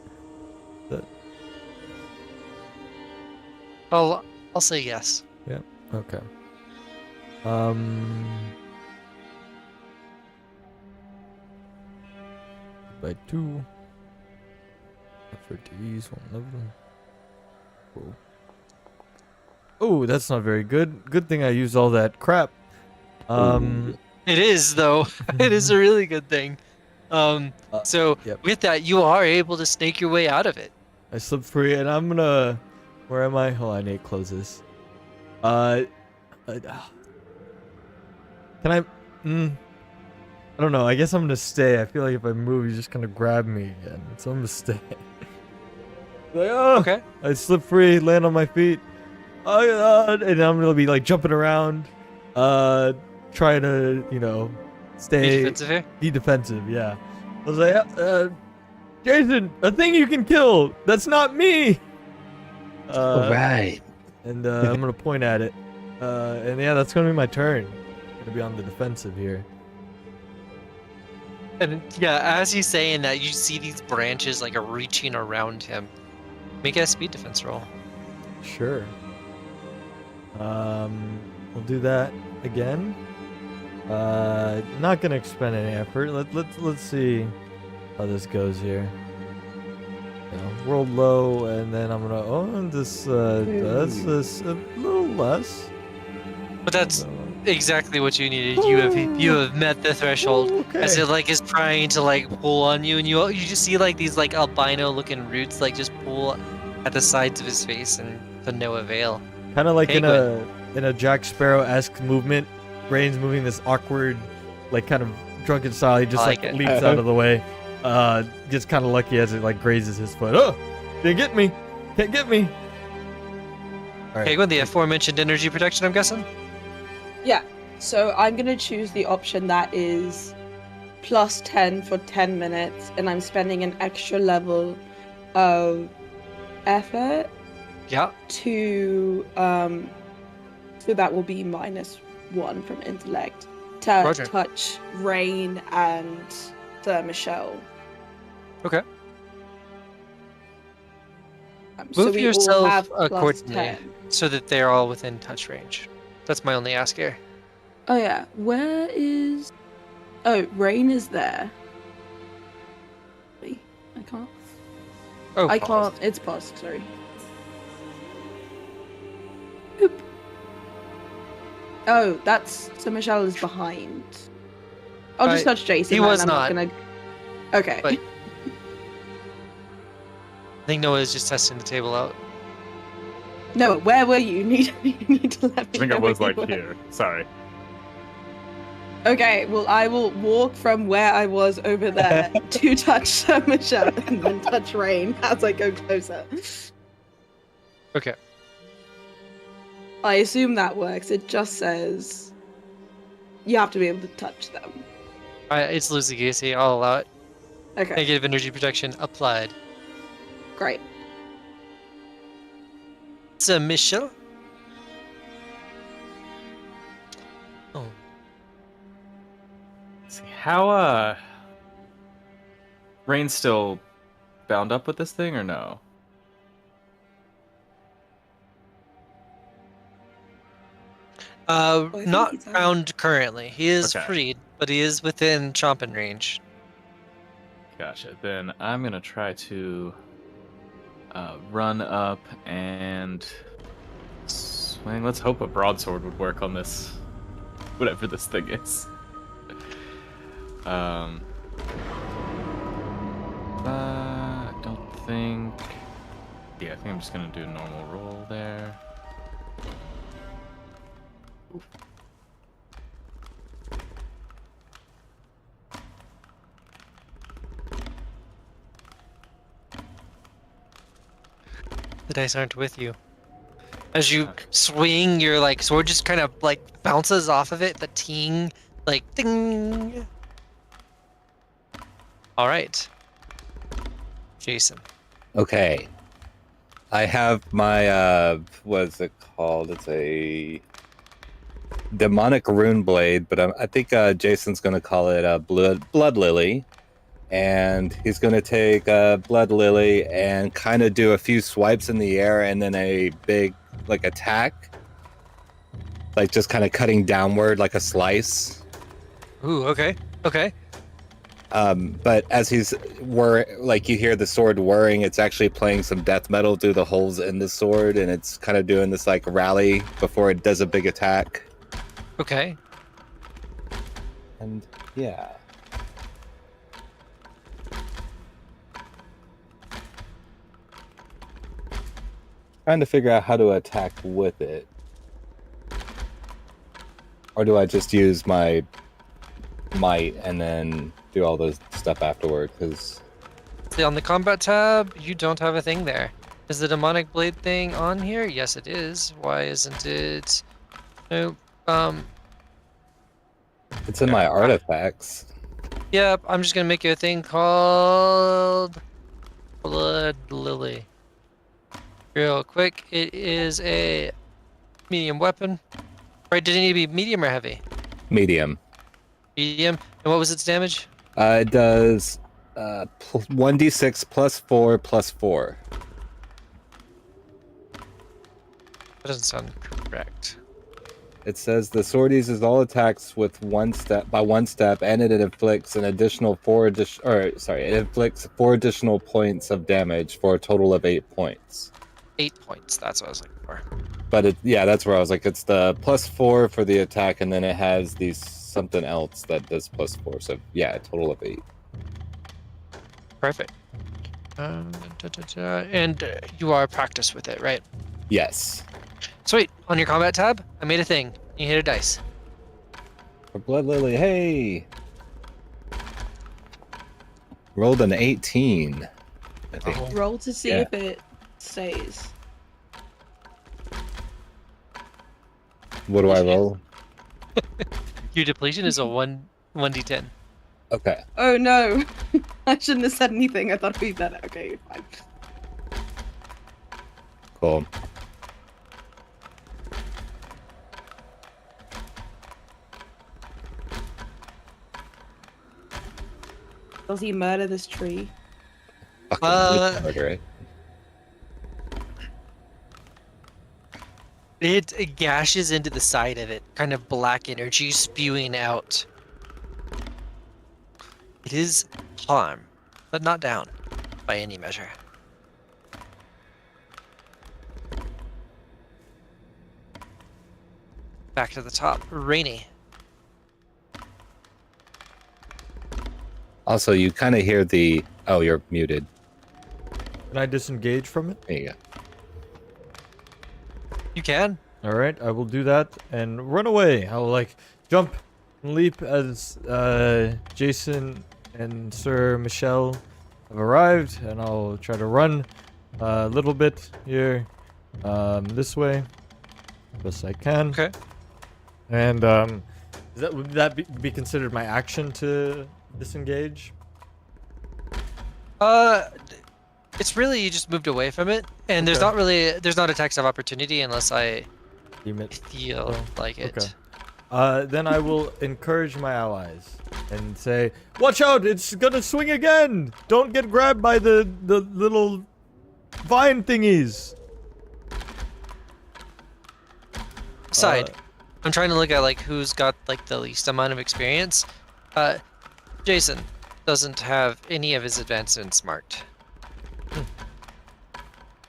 I'll say yes. Okay. By 2. Effort to ease 1 level. Whoa. Oh, that's not very good. Good thing I used all that crap. It is though. It is a really good thing. So yep. with that, you are able to snake your way out of it. I slipped free, and I'm gonna. Where am I? Hold on, Nate, close this. Can I? I don't know. I guess I'm gonna stay. I feel like if I move, he's just gonna grab me again. So I'm gonna stay. Like, oh, Okay. I slip free, land on my feet. Oh God! And I'm gonna be like jumping around, trying to, stay. Be defensive here. Be defensive. Yeah. I was like, Jason, a thing you can kill. That's not me. Right. And I'm gonna point at it. And yeah, that's gonna be my turn. I'm gonna be on the defensive here. And yeah, as he's saying that, you see these branches like are reaching around him. Make a speed defense roll. Sure. We'll do that again. Not gonna expend any effort. Let's see how this goes here. Roll low, and then I'm gonna this this a little less. But that's exactly what you needed. You have met the threshold. Okay. As it like is trying to like pull on you, and you just see like these like albino looking roots like just pull at the sides of his face, and to no avail. Kind of like Penguin. in a Jack Sparrow-esque movement. Rain's moving this awkward, like kind of drunken style. He just I like like it. leaps out of the way. Gets kind of lucky as it like grazes his foot. Oh, didn't get me. Can't get me. All right. Okay, with the aforementioned energy protection, I'm guessing. Yeah, so I'm gonna choose the option that is plus 10 for 10 minutes, and I'm spending an extra level of effort Yeah. to so that will be -1 from intellect to Roger. touch Rain and the Michelle. Okay. So Move we all yourself have plus accordingly 10. so that they're all within touch range. That's my only ask here. Oh yeah, where is? Oh, Rain is there. Wait, I can't. Oh, I pause. can't. It's paused. Sorry. Oop. Oh, that's so Michelle is behind. I'll just touch Jason. he then, was I'm not. gonna. Okay. But- I think Noah is just testing the table out. No, where were you? You need to let me I think know I was where like you were. here. Sorry. Okay, well, I will walk from where I was over there to touch Michelle and then touch Rain as I go closer. Okay. I assume that works. It just says you have to be able to touch them. It's loosey goosey. I'll allow it. Okay, Negative energy protection applied. great. So, Michelle? Oh. Let's see how Rain's still bound up with this thing or no? think Not he's out. bound currently. He is Okay. freed, but he is within chomping range. Gotcha. Then I'm gonna try to run up and swing. Let's hope a broadsword would work on this, whatever this thing is. I don't think. Yeah, I think I'm just gonna do a normal roll there. The dice aren't with you. As you swing, your like sword just kind of like bounces off of it. The ting, like ding. All right, Jason. Okay. I have my what is it called? It's a demonic rune blade, but I think Jason's going to call it a blood lily. And he's going to take a blood lily and kind of do a few swipes in the air and then a big like attack, like just kind of cutting downward like a slice. Ooh, okay. Okay. But as he's like you hear the sword whirring, it's actually playing some death metal through the holes in the sword, and it's kind of doing this like rally before it does a big attack. Okay. And yeah. Trying to figure out how to attack with it. Or do I just use my might and then do all the stuff afterward? Because See, on the combat tab, you don't have a thing there. Is the demonic blade thing on here? Yes, it is. Why isn't it? Nope. it's in my artifacts. Yep. I'm just gonna make you a thing called Blood Lily. Real quick, it is a medium weapon. Right? Did it need to be medium or heavy? Medium. Medium. And what was its damage? It does 1d6 plus 4 plus 4. That doesn't sound correct. It says the sword uses all attacks with one step, and it inflicts an additional it inflicts 4 additional points of damage for a total of 8 points. 8 points. That's what I was looking for. But that's where I was like, it's the plus 4 for the attack, and then it has these something else that does plus 4. So yeah, a total of 8. Perfect. And you are practiced with it, right? Yes. Sweet. On your combat tab, I made a thing. You hit a dice. For Blood Lily, hey! Rolled an 18. I think. Oh. Roll to see Yeah. if it stays. What do I roll? Your depletion is a 1d10. Okay. Oh no! I shouldn't have said anything. I thought it'd be better. Okay, fine. Cool. Does he murder this tree? Fucking murder it. It gashes into the side of it, kind of black energy spewing out. It is harm, but not down by any measure. Back to the top, Rainy. Also, you kind of hear the... Oh, you're muted. Can I disengage from it? There you go. You can. All right, I will do that and run away. I will like jump and leap as Jason and Sir Michelle have arrived, and I'll try to run a little bit here, this way, best I can. Okay. And would that be considered my action to disengage? It's really you just moved away from it, and there's not attacks of opportunity unless I Deem it. feel like it. Okay. Then I will encourage my allies and say, "Watch out! It's gonna swing again! Don't get grabbed by the little vine thingies." Side. I'm trying to look at like who's got like the least amount of experience. Jason doesn't have any of his advancements marked.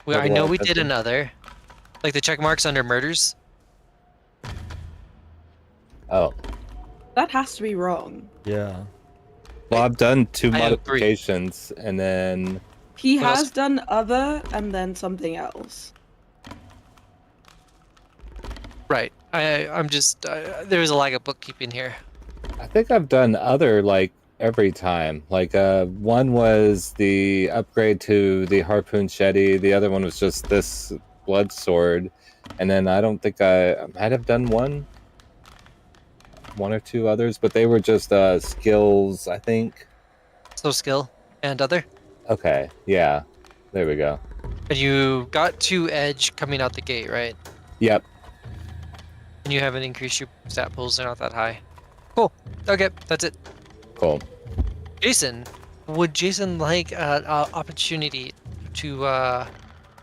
I know we did another. Like the check marks under murders. Oh. That has to be wrong. Yeah. Well, I've done 2 I agree. modifications, and then... He What has else? done other and then something else. Right. I'm just there was a lack of bookkeeping here. I think I've done other, like, every time. Like, one was the upgrade to the Harpoon Shetty, the other one was just this blood sword, and then I don't think I might have done one or two others, but they were just skills, I think. So skill and other. Okay, yeah. There we go. And you got 2 edge coming out the gate, right? Yep. And you haven't increased your stat pools, they're not that high. Cool. Okay, that's it. Cool. Jason, would Jason like an opportunity to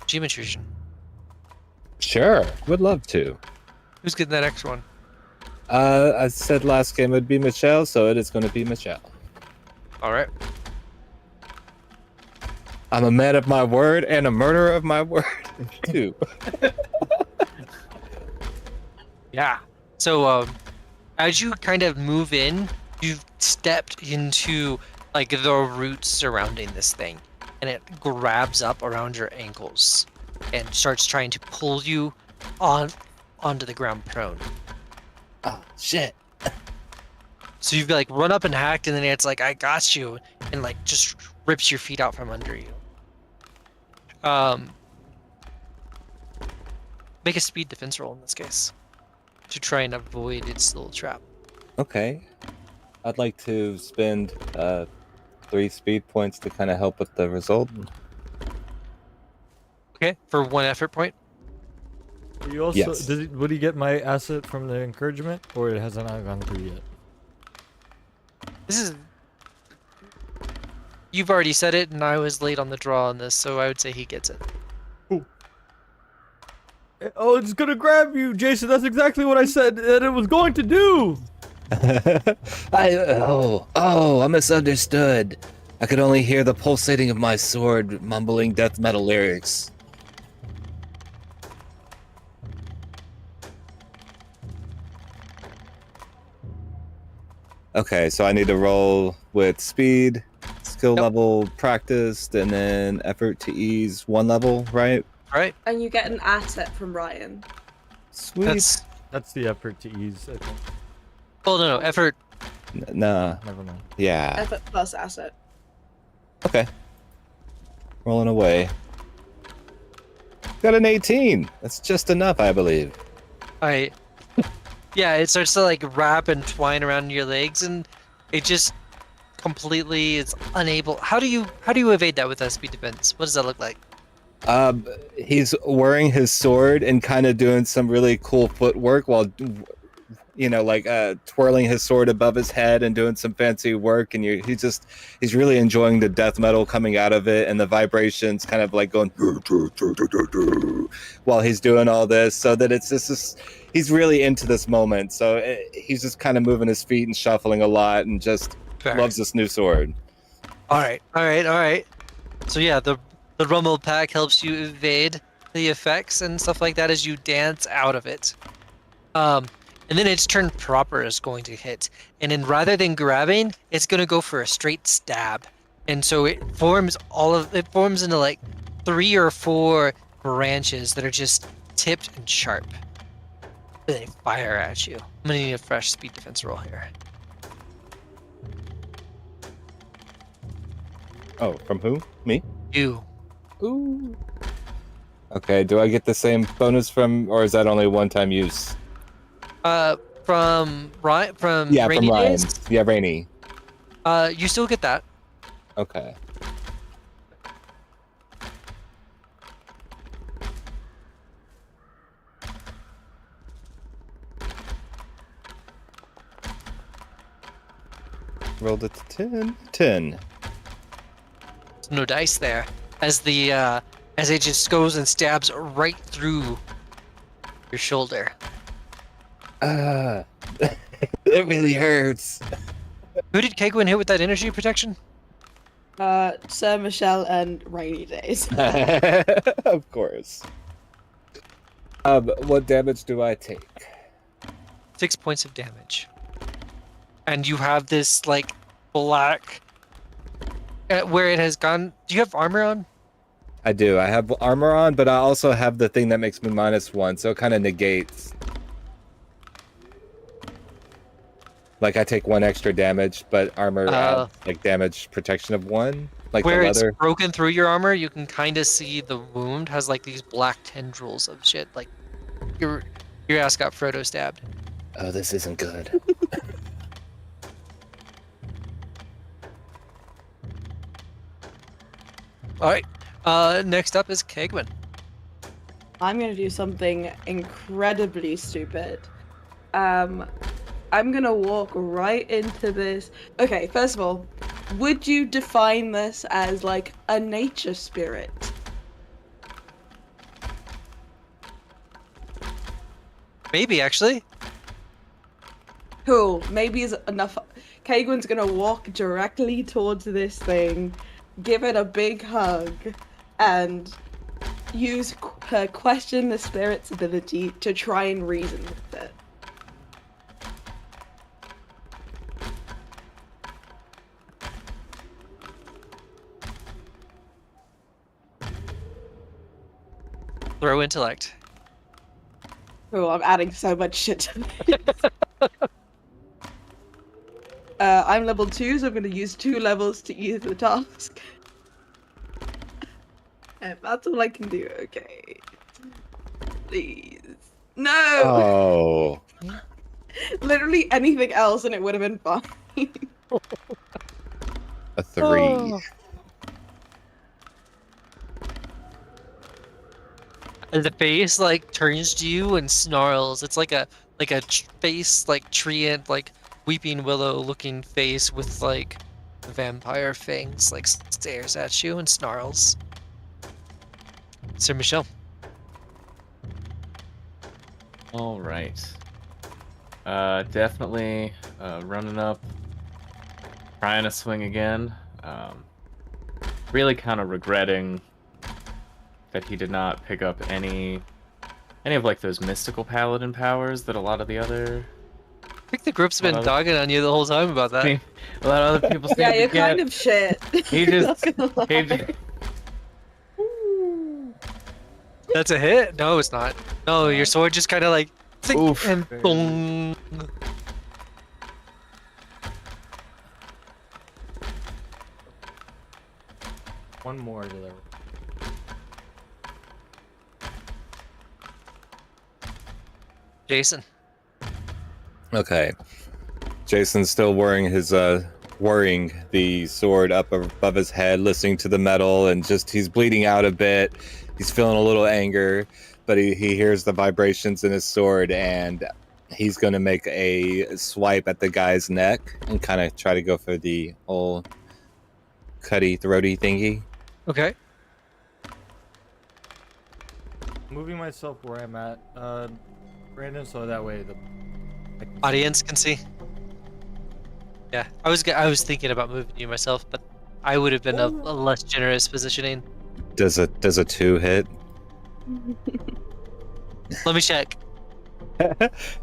gym intrusion? Sure. Would love to. Who's getting that extra one? I said last game would be Michelle, so it is going to be Michelle. All right. I'm a man of my word and a murderer of my word, too. Yeah. So, as you kind of move in, you've stepped into like the roots surrounding this thing, and it grabs up around your ankles and starts trying to pull you onto the ground prone. Oh, shit. So you've like run up and hacked, and then it's like, I got you, and like just rips your feet out from under you. Make a speed defense roll in this case to try and avoid its little trap. Okay. I'd like to spend 3 speed points to kind of help with the result. Okay, for 1 effort point. You also Yes. would he get my asset from the encouragement, or it hasn't gone through yet? This is. You've already said it, and I was late on the draw on this, so I would say he gets it. Oh, it's gonna grab you, Jason. That's exactly what I said that it was going to do. I misunderstood. I could only hear the pulsating of my sword mumbling death metal lyrics. Okay, so I need to roll with speed, skill Yep. level practiced, and then effort to ease 1 level, right? All right. And you get an asset from Ryan. Sweet. That's the effort to ease. I think. Oh no, effort. Nah. Never mind. Yeah. Effort plus asset. Okay. Rolling away. Got an 18. That's just enough, I believe. Yeah, it starts to like wrap and twine around your legs, and it just completely is unable. How do you evade that with a speed defense? What does that look like? He's wearing his sword and kind of doing some really cool footwork while, twirling his sword above his head and doing some fancy work. And he's really enjoying the death metal coming out of it and the vibrations kind of like going while he's doing all this. So that it's just he's really into this moment. So he's just kind of moving his feet and shuffling a lot and just loves this new sword. All right. So yeah, the Rummel Pack helps you evade the effects and stuff like that as you dance out of it. And then its turn proper is going to hit. And then rather than grabbing, it's going to go for a straight stab. And so it forms into like 3 or 4 branches that are just tipped and sharp. They fire at you. I'm going to need a fresh speed defense roll here. Oh, from who? Me? You. Ooh. Okay, do I get the same bonus or is that only one-time use? From Rainy From Ryan. Days? Yeah, Rainy. You still get that. Okay. Rolled it to 10. 10. No dice there, as it just goes and stabs right through your shoulder. It really hurts. Who did Kegwin hit with that energy protection? Sir Michelle and Rainy Days. Of course. What damage do I take? 6 points of damage. And you have this like black where it has gone. Do you have armor on? I do. I have armor on, but I also have the thing that makes me -1, so it kind of negates. Like I take 1 extra damage, but armor adds, like damage protection of 1, like where the it's leather. broken through your armor, you can kind of see the wound has like these black tendrils of shit. Like your ass got Frodo stabbed. Oh, this isn't good. All right. Next up is Kegwin. I'm gonna do something incredibly stupid. I'm gonna walk right into this. Okay, first of all, would you define this as like a nature spirit? Maybe actually. Cool. Maybe is enough. Kaegwin's gonna walk directly towards this thing, give it a big hug, and use question the spirit's ability to try and reason with it. Throw intellect. Cool, I'm adding so much shit to this. I'm level 2, so I'm gonna use 2 levels to ease the task. And that's all I can do, okay. Please. No! Oh. Literally anything else and it would have been fine. A 3. Oh. And the face like turns to you and snarls. It's like a face like tree and like weeping willow looking face with like vampire fangs, like stares at you and snarls. Sir Michelle. All right. Definitely running up, trying to swing again. Really kind of regretting that he did not pick up any of like those mystical paladin powers that a lot of the other. I think the group's been dogging on you the whole time about that. I mean, a lot of other people seem Yeah, to you're get. kind of shit. He just. Not gonna he lie. just That's a hit? No, it's not. No, your sword just kind of like think Oof. and boom. One more deliver. Jason. Okay. Jason's still wearing the sword up above his head, listening to the metal, and just he's bleeding out a bit. He's feeling a little anger, but he hears the vibrations in his sword, and he's going to make a swipe at the guy's neck and kind of try to go for the old cutty, throaty thingy. Okay. Moving myself where I'm at, Brandon, so that way I can see. Audience can see. Yeah, I was thinking about moving you myself, but I would have been a less generous positioning. Does a 2 hit? Let me check.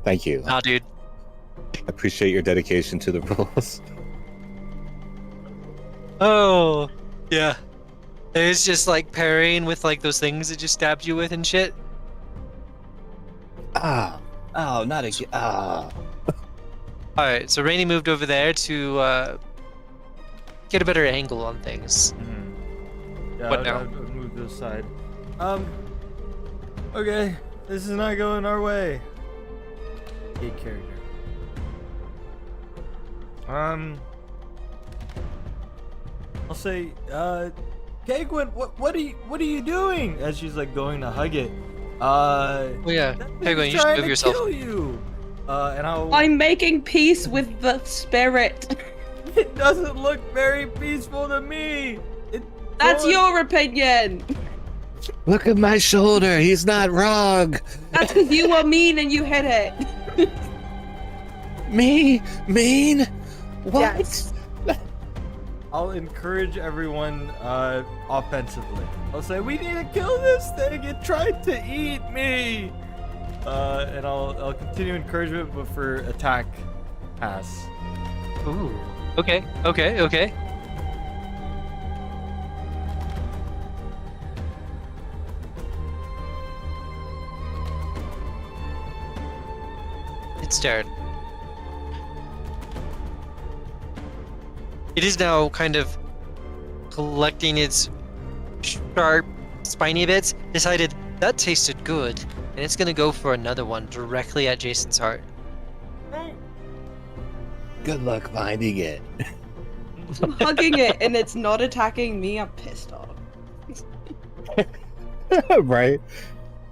Thank you. Nah, dude. I appreciate your dedication to the rules. Oh, yeah. It's just like parrying with like those things it just stabbed you with and shit. Oh, not again. Oh. Alright, so Rainey moved over there to get a better angle on things. Yeah, What I'll now? move this side. Okay, this is not going our way. Gate character. I'll say, Kaegwin, what are you doing? As she's like going to hug it. Oh yeah, That Kaegwin, thing's you should trying move to yourself. kill you. And I'll. I'm making peace with the spirit. It doesn't look very peaceful to me. That's Going- your opinion. Look at my shoulder. He's not wrong. That's because you were mean and you hit it. Me? Mean? What? Yes. I'll encourage everyone offensively. I'll say, we need to kill this thing. It tried to eat me. And I'll continue encouragement, but for attack, pass. Ooh. Okay. It's turn. It is now kind of collecting its sharp, spiny bits. Decided that tasted good, and it's gonna go for another one directly at Jason's heart. Good luck finding it. I'm hugging it and it's not attacking me. I'm pissed off. Right?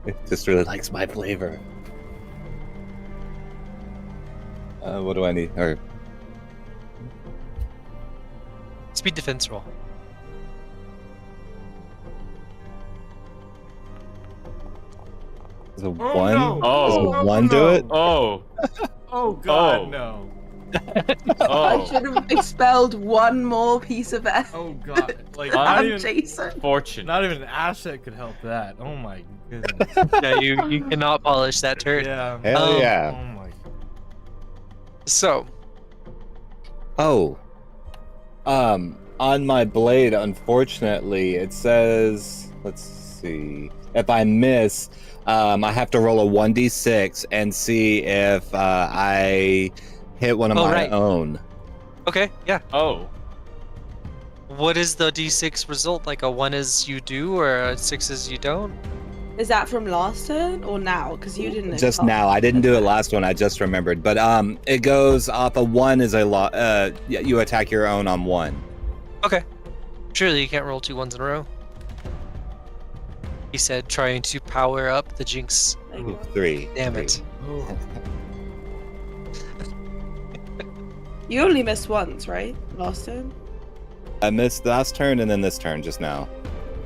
It just really likes my flavor. What do I need? Or Speed defense roll. is a Oh, one? no. Does Oh. a one do it? Oh. Oh God, Oh. no. I Oh. should have expelled one more piece of F. Oh God, like Not not I'm even, Jason. Fortune. not even an asset could help that. Oh my goodness. Yeah, you cannot polish that turd. Yeah. Hell Um, yeah. Oh my. So, Oh. On my blade, unfortunately, it says, let's see. If I miss, I have to roll a 1d6 and see if I hit one of Oh, my right. own. okay, yeah. Oh. What is the d6 result? Like a 1 is you do, or a 6 is you don't? Is that from last turn or now? Because you didn't. Just cast now. I didn't do it attack. last one. I just remembered. But it goes off a 1 is a you attack your own on 1. Surely you can't roll 2 1s in a row. He said, trying to power up the jinx. Like, Ooh, 3. Damn it. Oh. you only missed once, right? Last turn. I missed last turn and then this turn just now.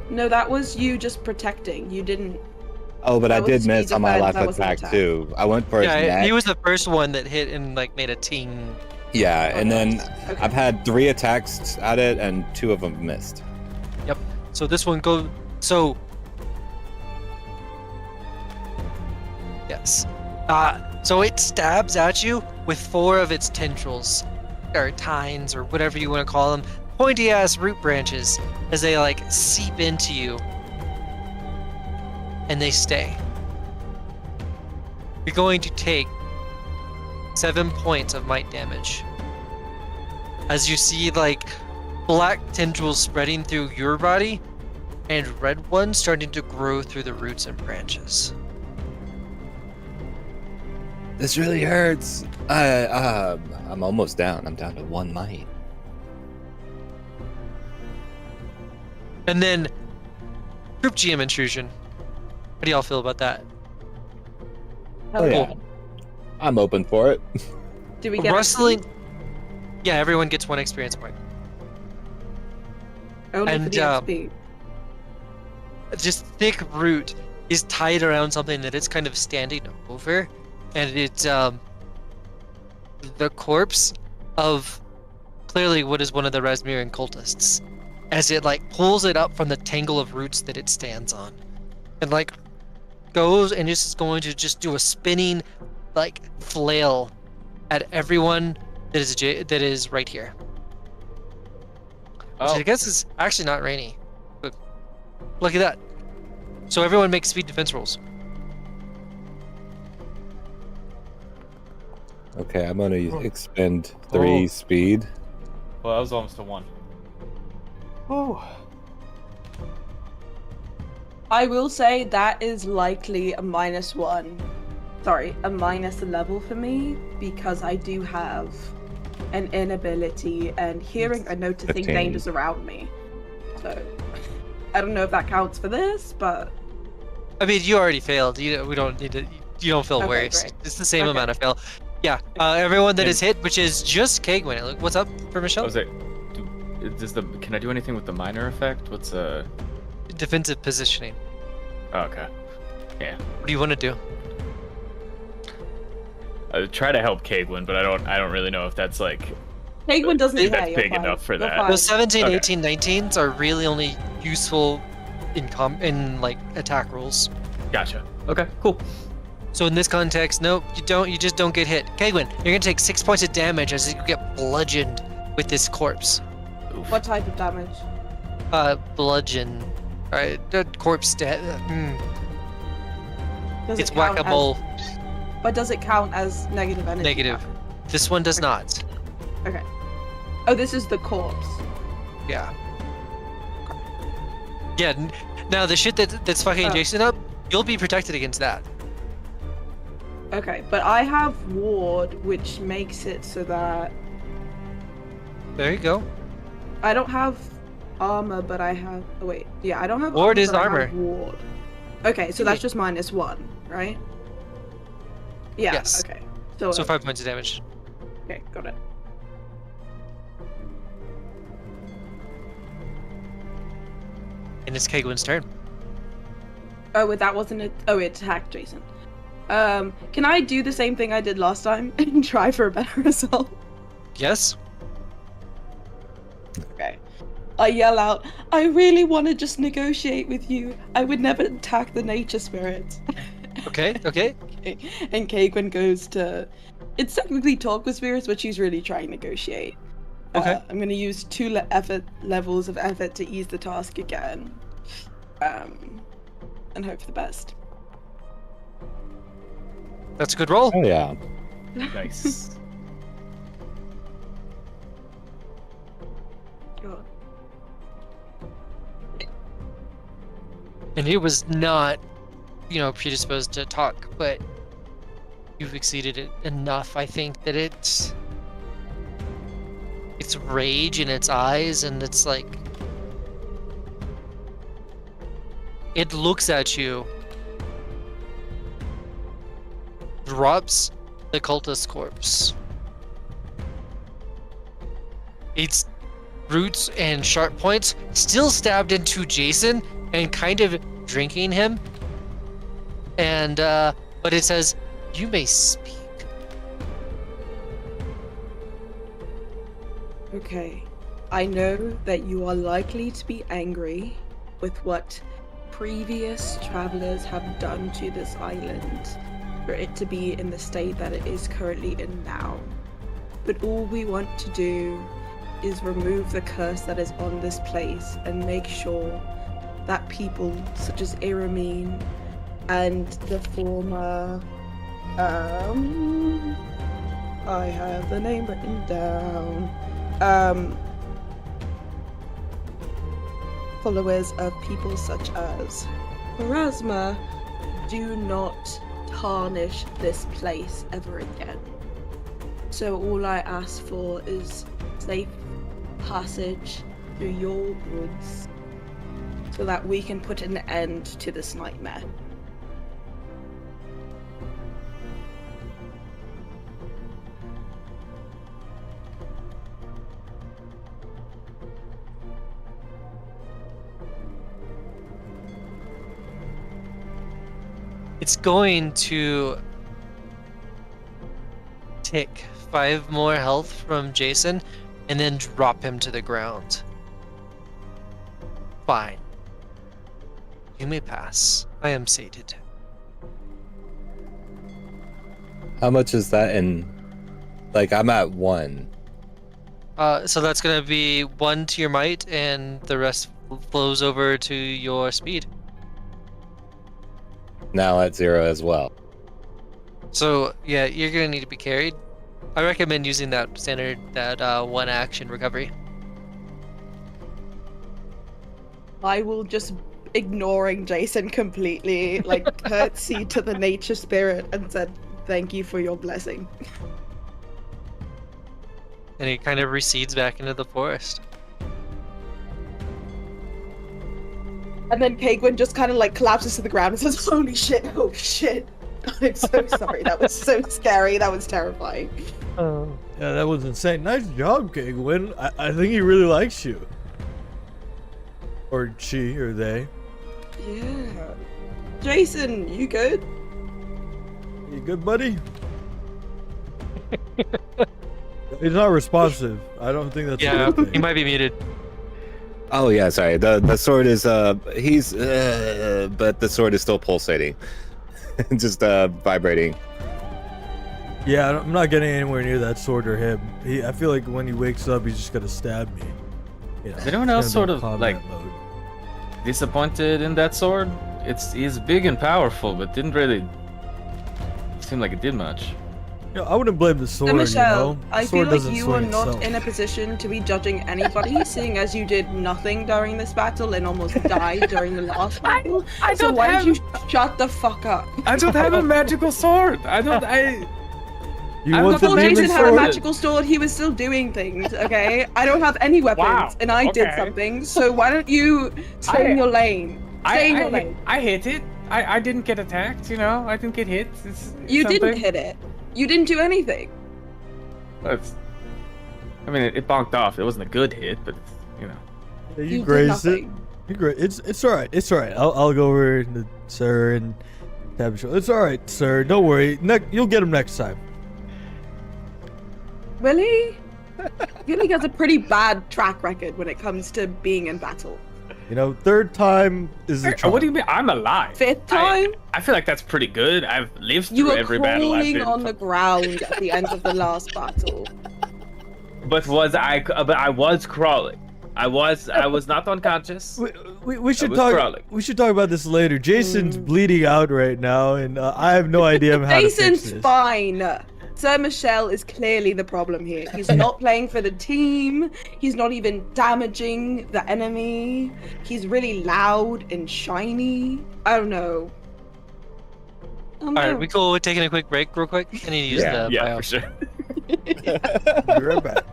No, that was you just protecting. You didn't. Oh, but That I was did speed miss on my defense, last that was an attack attack. too. I went for his Yeah, neck. he was the first one that hit and like made a ting. Yeah, and then Okay. I've had 3 attacks at it and 2 of them missed. So this one go. So. Yes. So it stabs at you with 4 of its tendrils, or tines, or whatever you want to call them, pointy ass root branches, as they like seep into you, and they stay. You're going to take 7 points of might damage. As you see, like, black tendrils spreading through your body, and red ones starting to grow through the roots and branches. This really hurts. I'm almost down. I'm down to 1 might. And then, group GM intrusion. How do y'all feel about that? Hell Oh, yeah. Cool. I'm open for it. Do we get Rustling. Yeah, everyone gets 1 experience point. only for and, the XP? Just thick root is tied around something that it's kind of standing over, and it's the corpse of clearly what is one of the Rasmirian cultists, as it like pulls it up from the tangle of roots that it stands on, and like goes and just is going to just do a spinning like flail at everyone that is right here. Which I Oh. guess is actually not rainy. But look at that. So everyone makes speed defense rolls. Okay, I'm gonna expend 3 Oh. speed. Well, that was almost a 1. Oh. I will say that is likely a -1. Sorry, a minus level for me because I do have an inability and hearing and noticing 15. dangers around me. So I don't know if that counts for this, but I mean, you already failed. We don't need to. You don't feel Okay, worse. great. It's the same Okay. amount of fail. Yeah. Everyone that is hit, which is just Kegwin. Look, what's up for I Michelle? was like, can I do anything with the minor effect? What's Defensive positioning. Oh, okay. Yeah. What do you want to do? I try to help Kegwin, but I don't really know if that's like Kegwin doesn't If care. that's you're big fine. enough for You're that. fine. Those 17, Okay. 18, 19s are really only useful in like attack rolls. Gotcha. Okay, cool. So in this context, nope, you don't. You just don't get hit. Kegwin, you're gonna take 6 points of damage as you get bludgeoned with this corpse. Oof. What type of damage? Bludgeon. Alright, corpse dead. Does It's it count whack-a-mole. But does it count as negative energy? Negative. damage? This one does Okay. not. Okay. Oh, this is the corpse. Yeah. Yeah. Now the shit that's fucking Oh. Jason up, you'll be protected against that. Okay, but I have ward, which makes it so that There you go. I don't have armor, but I have. Oh wait, yeah, I don't have. Ward is but I have armor. ward. Okay, so that's just -1, right? Yeah. Yes. Okay. So, So 5 points of damage. Okay, got it. And it's Kegwin's turn. Oh, wait, that wasn't it. Oh, it attacked Jason. Can I do the same thing I did last time and try for a better result? Yes. Okay. I yell out, I really want to just negotiate with you. I would never attack the nature spirit. Okay. Okay. And Kegwin goes to... It's technically talk with spirits, but she's really trying to negotiate. Okay. I'm going to use 2 levels of effort to ease the task again. And hope for the best. That's a good roll. Oh yeah. Nice. God. And he was not, predisposed to talk, but you've exceeded it enough. I think that it's rage in its eyes, and it's like it looks at you, drops the cultist corpse. Its roots and sharp points still stabbed into Jason and kind of drinking him. And but it says, "You may speak." Okay. I know that you are likely to be angry with what previous travelers have done to this island for it to be in the state that it is currently in now. But all we want to do is remove the curse that is on this place and make sure that people such as Iramine and the former I have the name written down. Followers of people such as Erasma do not tarnish this place ever again. So all I ask for is safe passage through your woods so that we can put an end to this nightmare. It's going to take 5 more health from Jason and then drop him to the ground. Fine. You may pass. I am sated. How much is that in? Like, I'm at 1. So that's gonna be 1 to your might, and the rest flows over to your speed. Now at 0 as well. So yeah, you're gonna need to be carried. I recommend using that standard, that 1 action recovery. I will just ignoring Jason completely, like curtsy to the nature spirit and said, "Thank you for your blessing." And he kind of recedes back into the forest. And then Kegwin just kind of like collapses to the ground and says, "Holy shit, oh shit." I'm so sorry, that was so scary, that was terrifying. Yeah, that was insane. Nice job, Kegwin. I think he really likes you. Or she, or they. Yeah. Jason, you good? You good, buddy? He's not responsive. I don't think that's a Yeah, good thing. he might be muted. Oh yeah, sorry. The sword is he's but the sword is still pulsating, just vibrating. Yeah, I'm not getting anywhere near that sword or him. I feel like when he wakes up, he's just gonna stab me. You know, Is anyone it's else gonna sort be of combat like mode. disappointed in that sword? He's big and powerful, but didn't really seem like it did much. You know, I wouldn't blame the sword. So Michelle, you know? I The feel sword like doesn't you are swing not itself. in a position to be judging anybody, seeing as you did nothing during this battle and almost died during the last battle. I So why don't you shut the fuck up? I don't have a magical sword. You I'm want not the Before the Jason demon had a sword? magical sword, he was still doing things, okay? I don't have any weapons, Wow, and I did okay. something, so why don't you stay in your lane? Stay in your lane. I hit it. I didn't get attacked, you know. I didn't get hit. You didn't hit it. You didn't do anything. That's. I mean, it bonked off. It wasn't a good hit, but you know. Yeah, You you did grazed it. nothing. You it's all right. It's all right. I'll go over to sir and tap his shoulder. It's all right, sir. Don't worry. You'll get him next time. Will he? I feel like he has a pretty bad track record when it comes to being in battle. You know, third time is the charm. What do you mean? I'm alive. Fifth time, I feel like that's pretty good. I've lived you through were every battle I've crawling been. on the ground at the end of the last battle. But was I? But I was crawling. I was not unconscious. We should was talk. crawling. We should talk about this later. Jason's bleeding out right now, and I have no idea how to fix Jason's this. fine. Sir Michelle is clearly the problem here. He's not playing for the team. He's not even damaging the enemy. He's really loud and shiny. I don't know. All right, we cool with taking a quick break, real quick. I need to use the Yeah, bio. for sure. Be right back.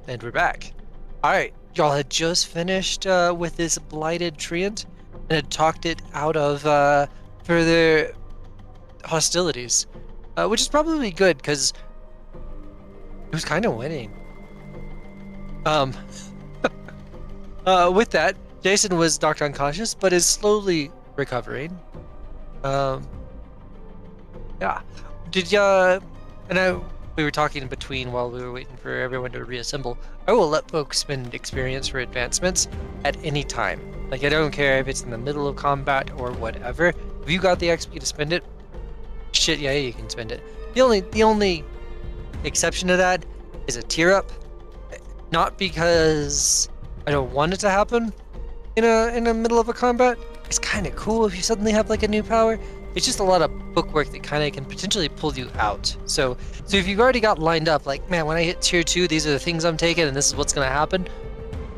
And we're back. Alright, y'all had just finished with this blighted treant and had talked it out of further hostilities. Which is probably good, because it was kind of winning. With that, Jason was knocked unconscious, but is slowly recovering. Yeah. Did ya... And we were talking in between while we were waiting for everyone to reassemble. I will let folks spend experience for advancements at any time. Like, I don't care if it's in the middle of combat or whatever. If you got the XP to spend it, shit, yeah, you can spend it. The only exception to that is a tier up. Not because I don't want it to happen in the middle of a combat. It's kind of cool if you suddenly have like a new power. It's just a lot of bookwork that kind of can potentially pull you out. So if you've already got lined up, like, man, when I hit tier 2, these are the things I'm taking and this is what's going to happen,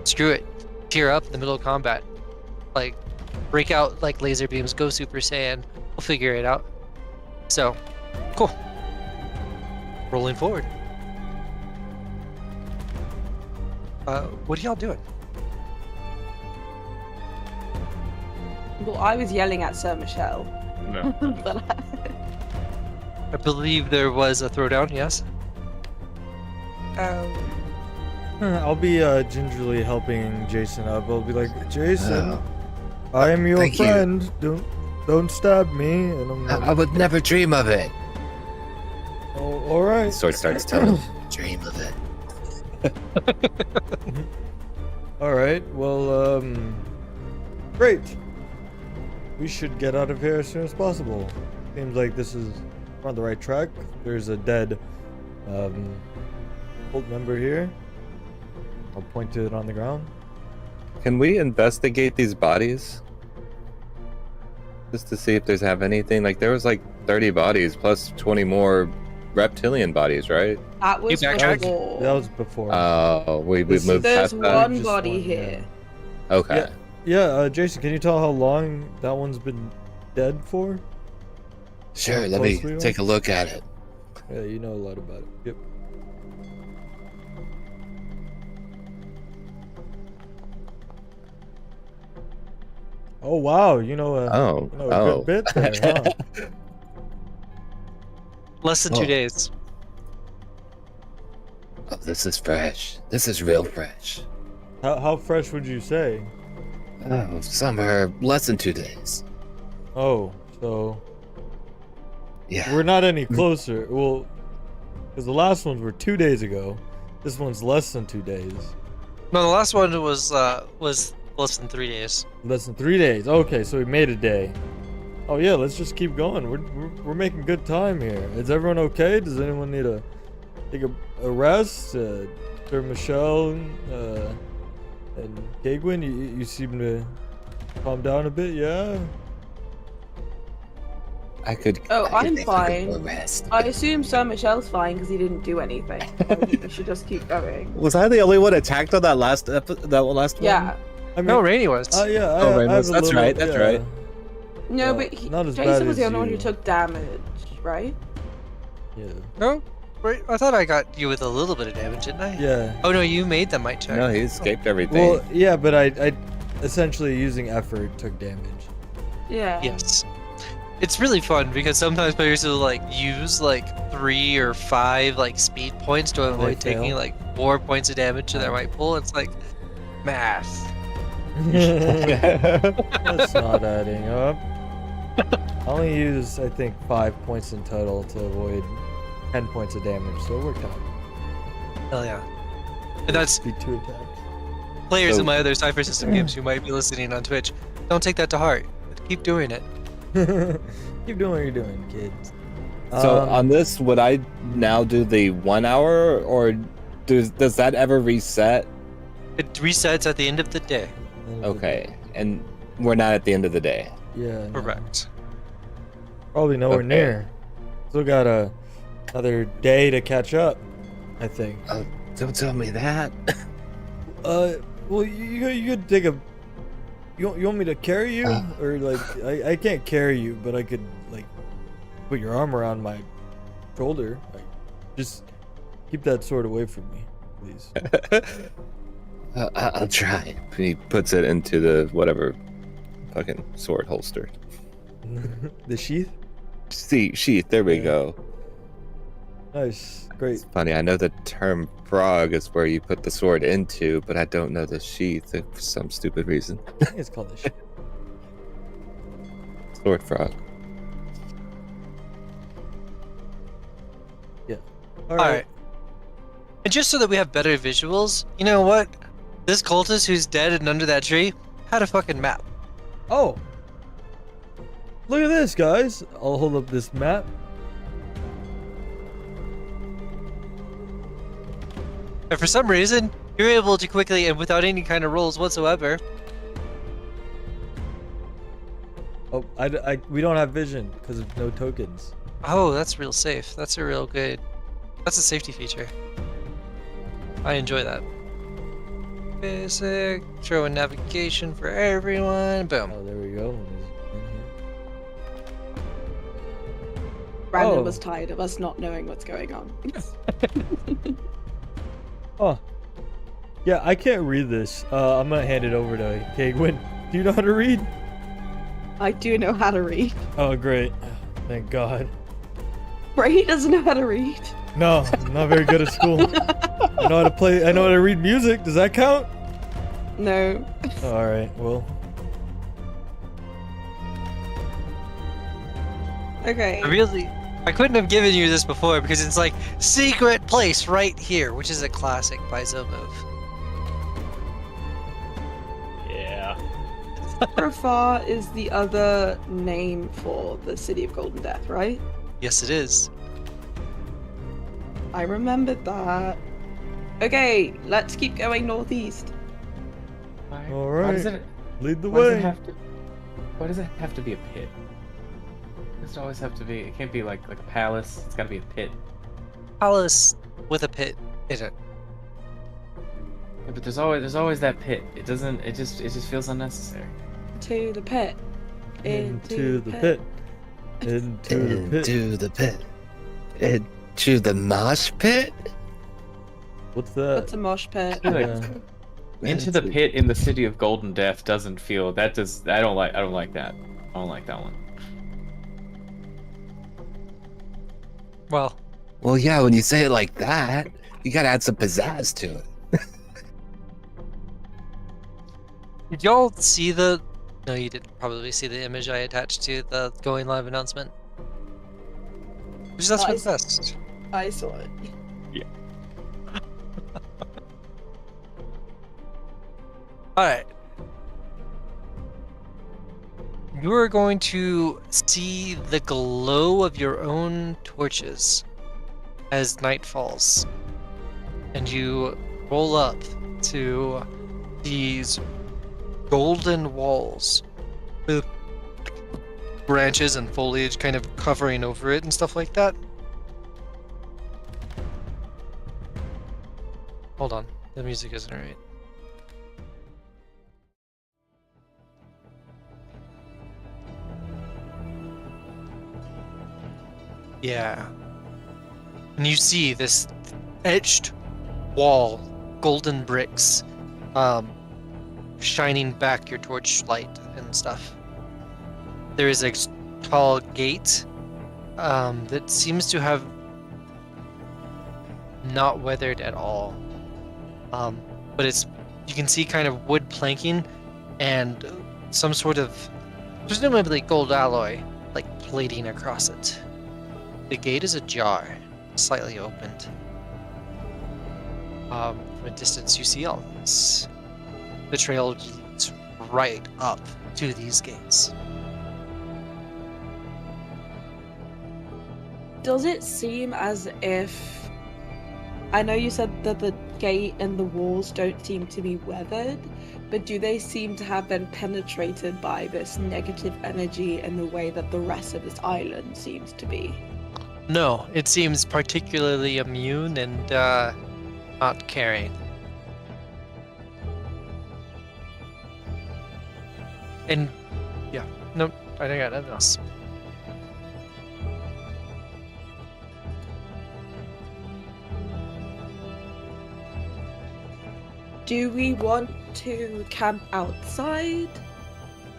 screw it. Tier up in the middle of combat. Like, break out like laser beams, go Super Saiyan. We'll figure it out. So, cool. Rolling forward. What are y'all doing? Well, I was yelling at Sir Michelle. No. But I believe there was a throwdown, yes? I'll be gingerly helping Jason up. I'll be like, Jason, Oh, I am your thank you. friend. Don't stab me. And I'm like, I would never dream of it. oh, all right. Sword starts telling him, dream of it. All right. Well, great. We should get out of here as soon as possible. Seems like this is we're on the right track. There's a dead cult member here. I'll point to it on the ground. Can we investigate these bodies? Just to see if there's have anything. Like, there was like 30 bodies plus 20 more reptilian bodies, right? that was backtrack? before. That was before. Oh, we This is- moved There's past that. one Just body one, here. Okay. Yeah, Jason, can you tell how long that one's been dead for? Sure, How let me close we are? take a look at it. Yeah, you know a lot about it. Yep. Oh wow, you know a Oh, good bit there, huh? Less than 2 days. Oh, this is fresh. This is real fresh. How fresh would you say? Oh, some are less than 2 days. Oh, so Yeah. we're not any closer. Well, because the last ones were 2 days ago. This one's less than 2 days. No, the last one was less than 3 days. Less than 3 days. Okay, so we made a day. Oh yeah, let's just keep going. We're making good time here. Is everyone okay? Does anyone need to take a rest? Sir Michelle and Kagwin, you seem to calm down a bit. Yeah. I could. Oh, I could I'm take a little fine. rest. I assume Sir Michelle's fine because he didn't do anything. We should just keep going. Was I the only one attacked on that last one? Yeah. I mean, No, Rainy was. yeah. Oh, Rain I have was- a that's little- right, that's yeah. right. No, Well, but not as bad Jason was as the only one who you. took damage, right? Yeah. No? Wait, I thought I got you with a little bit of damage, didn't I? Yeah. Oh no, you made the might check. No, he escaped everything. Well, yeah, but I essentially using effort took damage. Yeah. Yes. It's really fun because sometimes players will like use like 3 or 5 like speed points to avoid fail. taking like 4 points of damage to their might pool. It's like math. That's not adding up. I only used, I think, 5 points in total to avoid 10 points of damage, so it worked out. Hell yeah. And that's Be 2 attacks. players So- in my other Cypher system games who might be listening on Twitch. Don't take that to heart. Keep doing it. Keep doing what you're doing, kids. So on this, would I now do the 1 hour, or does that ever reset? It resets at the end of the day. Okay, and we're not at the end of the day. Yeah. no. Correct. Probably nowhere Okay. near. Still got another day to catch up, I think. Don't tell me that. Well, you could take a. You want me to carry you, or like I can't carry you, but I could like put your arm around my shoulder. Like, just keep that sword away from me. please. I'll try. He puts it into the whatever fucking sword holster. The sheath? Sheath. There we Yeah. go. Nice. Great. It's funny. I know the term frog is where you put the sword into, but I don't know the sheath for some stupid reason. I think it's called the sheath. Sword frog. All Alright. And just so that we have better visuals, you know what? This cultist who's dead and under that tree had a fucking map. Oh. Look at this, guys. I'll hold up this map. And for some reason, you're able to quickly and without any kind of rolls whatsoever. Oh, we don't have vision because of no tokens. Oh, that's real safe. That's a real good. That's a safety feature. I enjoy that. Basic. Throw in navigation for everyone. Boom. Oh, there we go. In here. Brandon Oh. was tired of us not knowing what's going on. Oh. Yeah, I can't read this. I'm gonna hand it over to Kagwin. Do you know how to read? I do know how to read. Oh, great. Thank God. Brady doesn't know how to read. No, I'm not very good at school. I know how to play. I know how to read music. Does that count? No. All right. Well. Okay. I couldn't have given you this before because it's like secret place right here, which is a classic by move. Yeah. Profar is the other name for the city of Golden Death, right? Yes, it is. I remembered that. Okay, let's keep going northeast. All Why does right. it? Lead the Why does it way. have to? Why does it have to be a pit? Does it always have to be? It can't be like a palace. It's got to be a pit. Palace with a pit in it. Yeah, but there's always that pit. It doesn't. It just feels unnecessary. To the pit. Into the pit. Into the pit. Into the pit. Into the mosh pit? What's that? What's a mosh pit? I feel like Yeah. Into the pit in the city of Golden Death doesn't feel. That does. I don't like that. I don't like that one. Well, Well, yeah, when you say it like that, you gotta add some pizzazz to it. did y'all see the? No, you didn't probably see the image I attached to the going live announcement. Because that's Oh, I what's best. I saw it. Alright. You are going to see the glow of your own torches as night falls. And you roll up to these golden walls with branches and foliage kind of covering over it and stuff like that. Hold on, the music isn't right. Yeah. And you see this etched wall, golden bricks, shining back your torch light and stuff. There is a tall gate that seems to have not weathered at all. But you can see kind of wood planking and some sort of presumably gold alloy like plating across it. The gate is ajar, slightly opened. From a distance you see all this. The trail leads right up to these gates. Does it seem as if... I know you said that the gate and the walls don't seem to be weathered, but do they seem to have been penetrated by this negative energy in the way that the rest of this island seems to be? No, it seems particularly immune and not caring. And yeah, nope, I don't got nothing else. Do we want to camp outside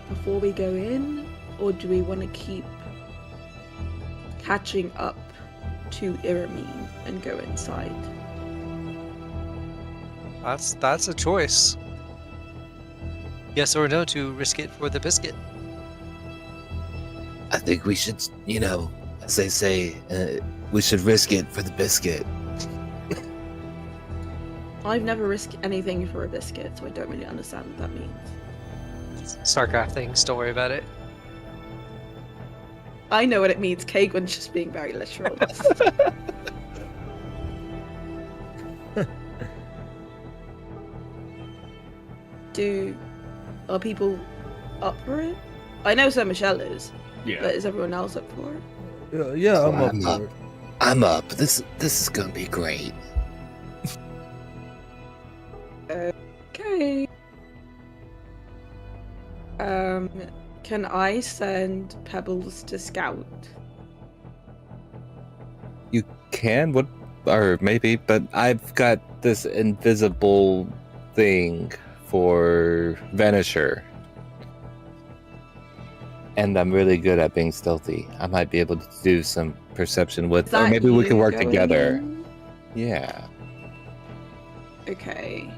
before we go in, or do we want to keep catching up to Iramine and go inside? That's a choice. Yes or no to risk it for the biscuit. I think we should, as they say, we should risk it for the biscuit. I've never risked anything for a biscuit, so I don't really understand what that means. StarCraft things, don't worry about it. I know what it means. Kaegwin's just being very literal. Are people up for it? I know Sir Michelle is, but is everyone else up for it? Yeah, Oh, I'm up I'm for up. it. I'm up. This is gonna be great. Okay. Can I send Pebbles to scout? You can, or maybe, but I've got this invisible thing for Vanisher. And I'm really good at being stealthy. I might be able to do some perception with, Is or that maybe we you can work going together. in? Yeah. Okay.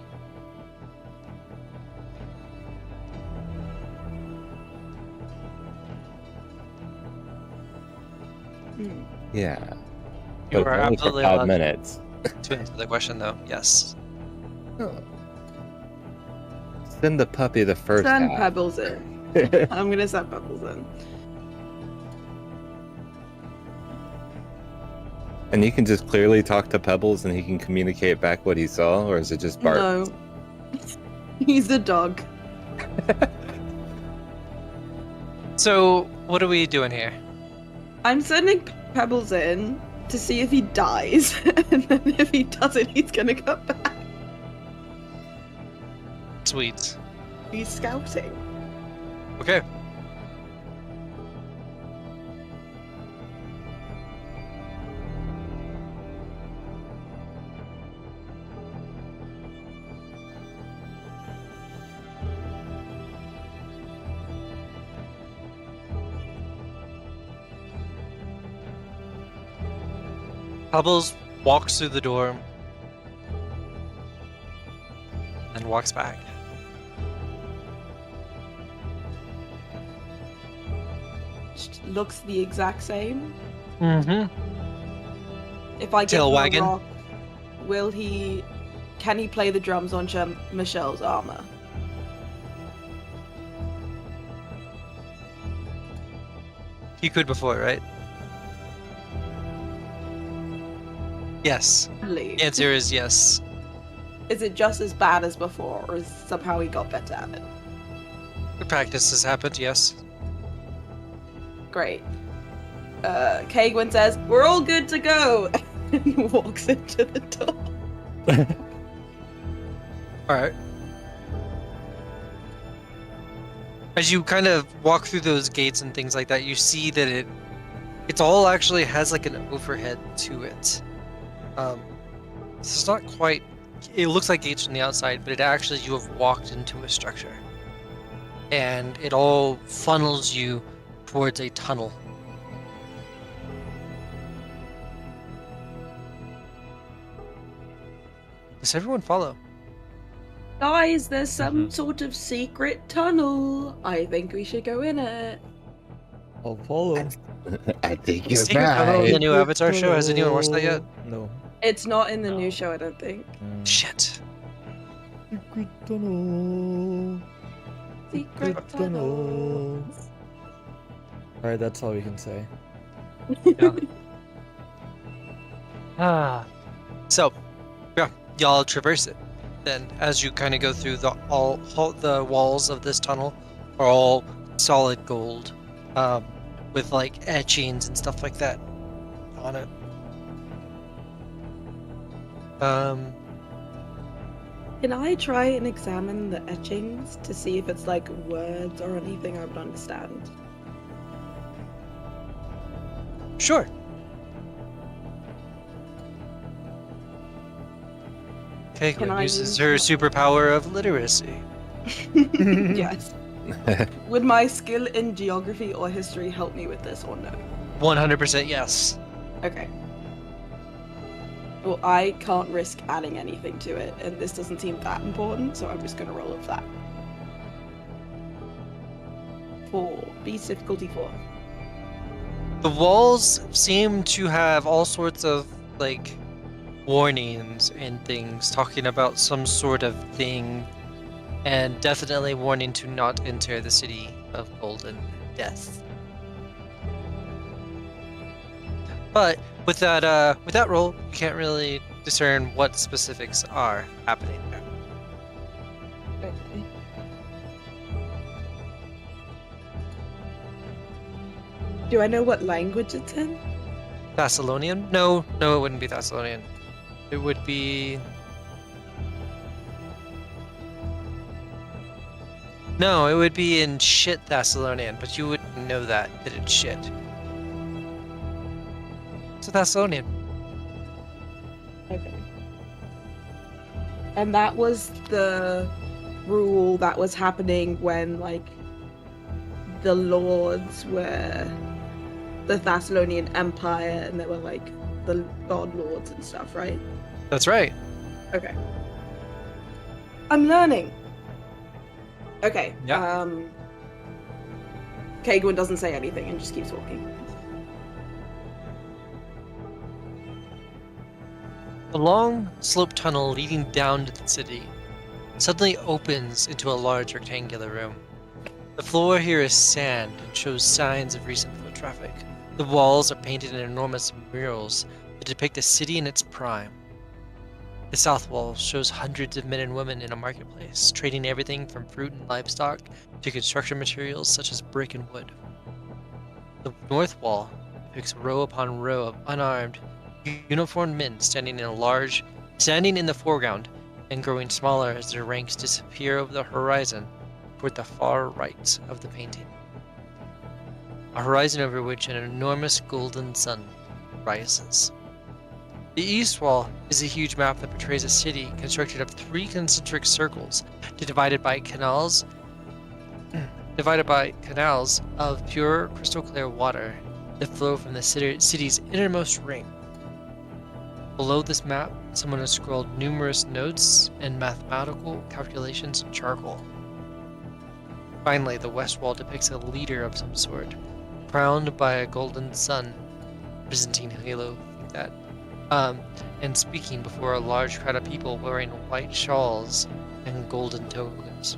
Hmm. Yeah. You But are only for absolutely 5 allowed minutes. to answer the question, though. Yes. Send the puppy the first Send half. Pebbles in. I'm gonna send Pebbles in. And you can just clearly talk to Pebbles and he can communicate back what he saw, or is it just bark? No. He's a dog. So, what are we doing here? I'm sending Pebbles in to see if he dies, and then if he doesn't, he's gonna come back. Sweet. He's scouting. Okay. Pebbles walks through the door and walks back. Looks the exact same. Mm-hmm. If I give Tail him wagging. a rock, can he play the drums on Michelle's armor? He could before, right? Yes. Leave. The answer is yes. Is it just as bad as before, or is somehow he got better at it? The practice has happened, yes. Great. Kaegwin says, "We're all good to go," and walks into the door. Alright. As you kind of walk through those gates and things like that, you see that it's all actually has like an overhead to it. It's not quite, it looks like gates from the outside, but it actually, you have walked into a structure. And it all funnels you towards a tunnel. Does everyone follow? Guys, there's some Mhm. sort of secret tunnel. I think we should go in it. I'll follow. I think you're Secret tunnel in the right. new Avatar show. Has anyone watched that yet? No. It's not in the No. new show, I don't think. Shit. Secret tunnel. Secret tunnel. Alright, that's all we can say. So, yeah, y'all traverse it. Then, as you kind of go through all the walls of this tunnel are all solid gold, with like etchings and stuff like that on it. Can I try and examine the etchings to see if it's like words or anything I would understand? Sure. Caitlin I uses use her my- superpower of literacy. Yes. Would my skill in geography or history help me with this or no? 100% yes. Okay. Well, I can't risk adding anything to it, and this doesn't seem that important, so I'm just gonna roll with that. 4. Beast difficulty 4. The walls seem to have all sorts of, like, warnings and things talking about some sort of thing, and definitely warning to not enter the city of Golden Death. But with that roll, you can't really discern what specifics are happening there. Okay. Do I know what language it's in? Thessalonian? No, it wouldn't be Thessalonian. It would be. No, it would be in shit Thessalonian, but you wouldn't know that it's shit. It's a Thessalonian. Okay. And that was the rule that was happening when, like, the lords were the Thessalonian Empire, and there were, like, the god lords and stuff, right? That's right. Okay. I'm learning. Okay. Yeah. Kaegwin doesn't say anything and just keeps walking. The long, sloped tunnel leading down to the city suddenly opens into a large rectangular room. The floor here is sand and shows signs of recent foot traffic. The walls are painted in enormous murals that depict the city in its prime. The south wall shows hundreds of men and women in a marketplace, trading everything from fruit and livestock to construction materials such as brick and wood. The north wall depicts row upon row of unarmed, uniformed men standing in the foreground and growing smaller as their ranks disappear over the horizon toward the far right of the painting. A horizon over which an enormous golden sun rises. The east wall is a huge map that portrays a city constructed of 3 concentric circles, divided by canals of pure crystal clear water that flow from the city's innermost ring. Below this map, someone has scrawled numerous notes and mathematical calculations in charcoal. Finally, the west wall depicts a leader of some sort, crowned by a golden sun, Byzantine halo, like that, and speaking before a large crowd of people wearing white shawls and golden togas.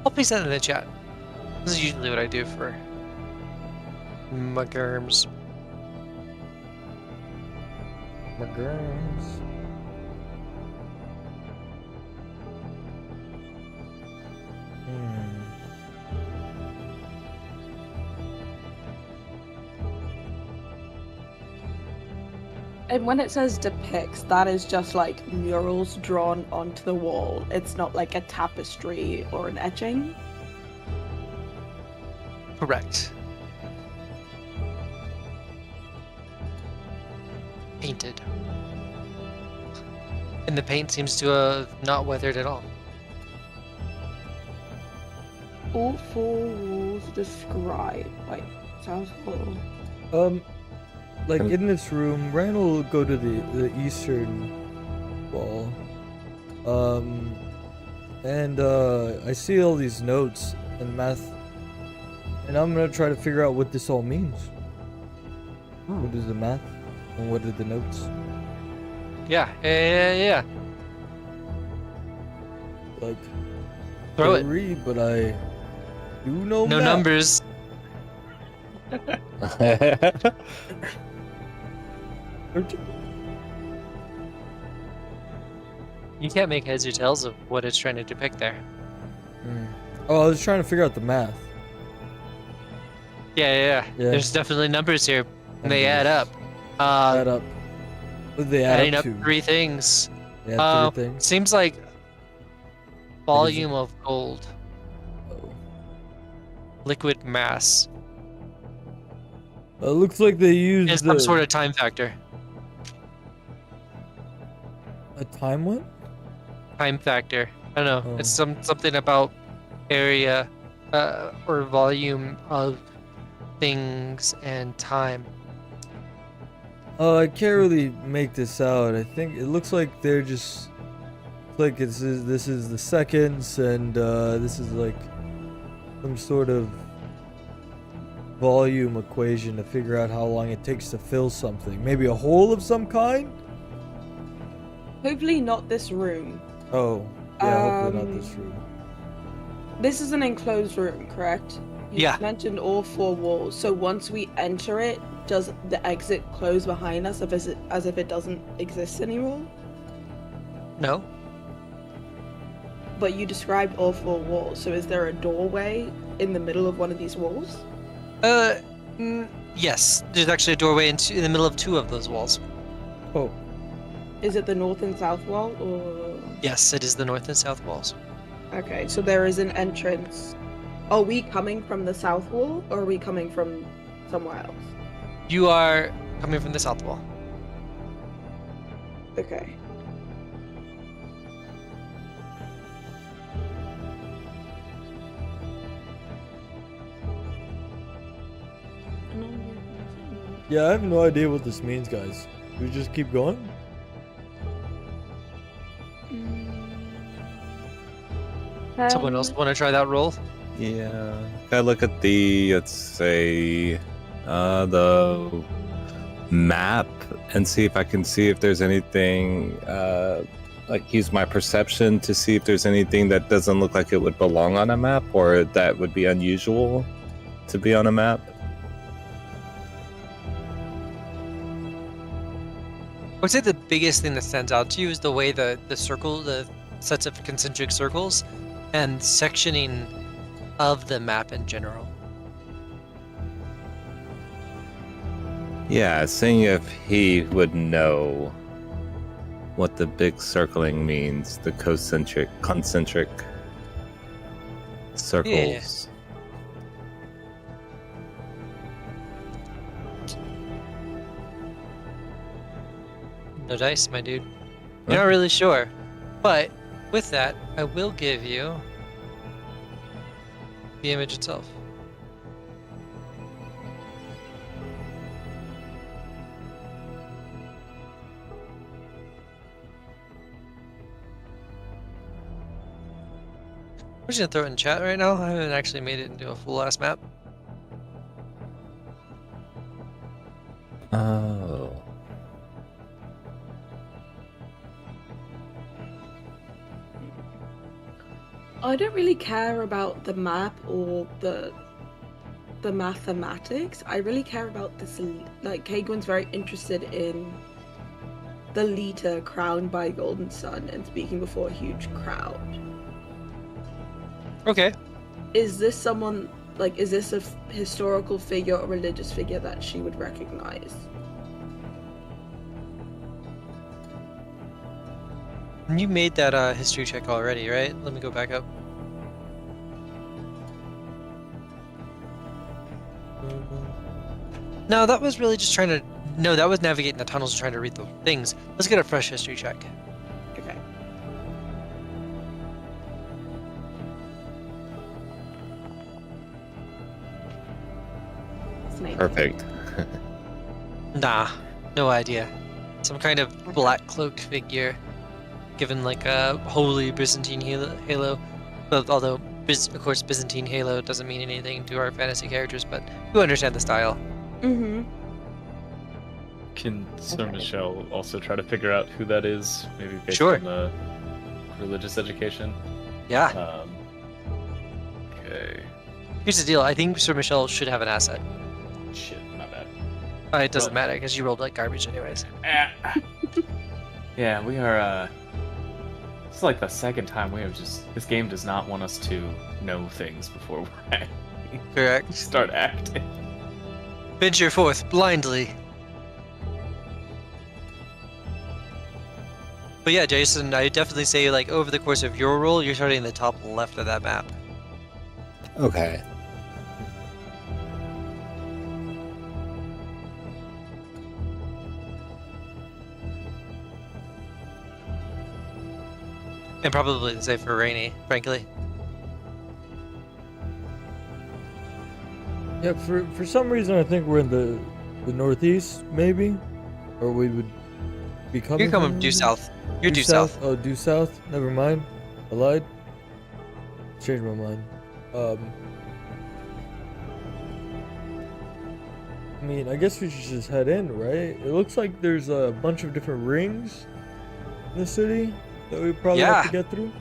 I'll paste that in the chat. This is usually what I do for my germs. My girls. And when it says depicts, that is just like murals drawn onto the wall. It's not like a tapestry or an etching. Correct. Painted. And the paint seems to have not weathered at all. All 4 walls describe. Wait, sounds cool. Like in this room, Randall will go to the eastern wall. And I see all these notes and math, and I'm gonna try to figure out what this all means. What is the math, and what are the notes? Yeah. Like, Throw I it. read, but I do know No math. numbers. You can't make heads or tails of what it's trying to depict there. Oh, I was trying to figure out the math. Yeah. Yeah. There's definitely numbers here, and they add Numbers. up. Add up. What do they add Adding up up to? 3 things. They add 3 things. Seems like volume of gold, Oh. liquid mass, Looks like they used There's some sort of time factor. a time one. Time factor. I don't know. Oh. It's something about area or volume of things and time. I can't really make this out. I think it looks like they're just like this is the seconds, and this is like some sort of volume equation to figure out how long it takes to fill something. Maybe a hole of some kind. Hopefully not this room. Oh, yeah. Hopefully not this room. This is an enclosed room, correct? You Yeah. mentioned all 4 walls. So once we enter it, does the exit close behind us as if it doesn't exist anymore? No. But you described all 4 walls. So is there a doorway in the middle of one of these walls? Yes. There's actually a doorway in the middle of 2 of those walls. Oh, Is it the north and south wall, or? Yes, it is the north and south walls. Okay, so there is an entrance. Are we coming from the south wall, or are we coming from somewhere else? You are coming from the south wall. Okay. yeah. I have no idea what this means, guys. We just keep going. Someone else want to try that roll? Yeah. I look at the, let's say, the map and see if I can see if there's anything, like use my perception to see if there's anything that doesn't look like it would belong on a map or that would be unusual to be on a map. I would say the biggest thing that stands out to you is the way the sets of concentric circles and sectioning of the map in general. Yeah, seeing if he would know what the big circling means, the concentric circles. No dice, my dude. You're not really sure. But with that, I will give you the image itself. I'm just gonna throw it in chat right now. I haven't actually made it into a full ass map. Oh. I don't really care about the map or the mathematics. I really care about this. Like, Kagwin's very interested in the leader crowned by Golden Sun and speaking before a huge crowd. Okay. Is this someone, like, is this a historical figure or religious figure that she would recognize? You made that history check already, right? Let me go back up. No, that was really just trying to... No, that was navigating the tunnels and trying to read the things. Let's get a fresh history check. Okay. Snake. Perfect. Nah, no idea. Some kind of black cloaked figure, given like a holy Byzantine halo. But although, of course, Byzantine halo doesn't mean anything to our fantasy characters, but you understand the style. Mm-hmm. Can Sir Okay. Michelle also try to figure out who that is? Maybe based Sure. on the religious education? Yeah. Okay. Here's the deal. I think Sir Michelle should have an asset. Shit, my bad. It doesn't Well- matter because you rolled like garbage anyways. Yeah, we are, it's like the second time we have this game does not want us to know things before we Correct. start acting. Venture forth blindly. But yeah, Jason, I definitely say like over the course of your roll, you're starting in the top left of that map. Okay. And probably the same for Rainy, frankly. Yeah, for some reason I think we're in the northeast, maybe, or we would be coming. You're coming from due the- south. You're due south. Oh, due south. Never mind. I lied. Changed my mind. I mean, I guess we should just head in, right? It looks like there's a bunch of different rings in the city that we probably have to Yeah. get through.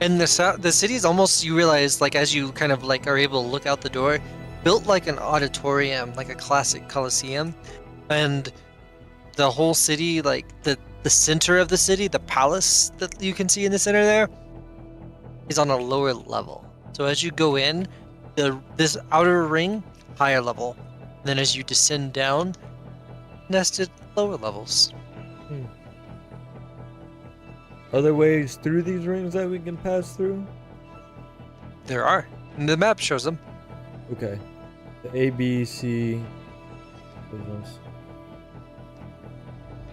And the city's almost, you realize, like, as you kind of like are able to look out the door, built like an auditorium, like a classic coliseum, and the whole city, like the center of the city, the palace that you can see in the center there, is on a lower level. So as you go in, this outer ring, higher level. Then as you descend down, nested lower levels. Are there ways through these rings that we can pass through? There are. And the map shows them. Okay. The A, B, C. Those.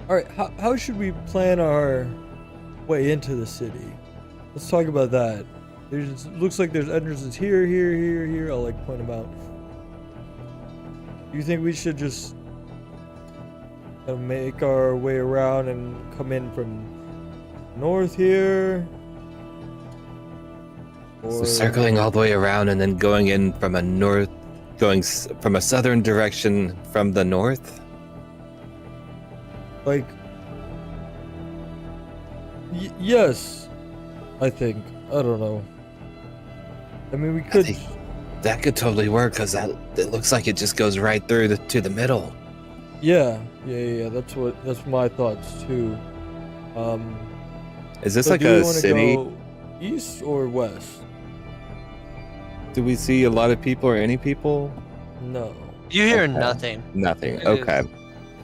All right. How should we plan our way into the city? Let's talk about that. There's looks like there's entrances here, here, here, here. I'll like point them out. Do you think we should just make our way around and come in from north here? So circling all the way around and then going in from from a southern direction from the north. Like, yes, I think. I don't know. I mean, we could. think that could totally work because it looks like it just goes right through to the middle. Yeah. That's my thoughts too. Is this So like do we a wanna city? go east or west? Do we see a lot of people or any people? No. You hear Okay. nothing. Nothing. It Okay. is-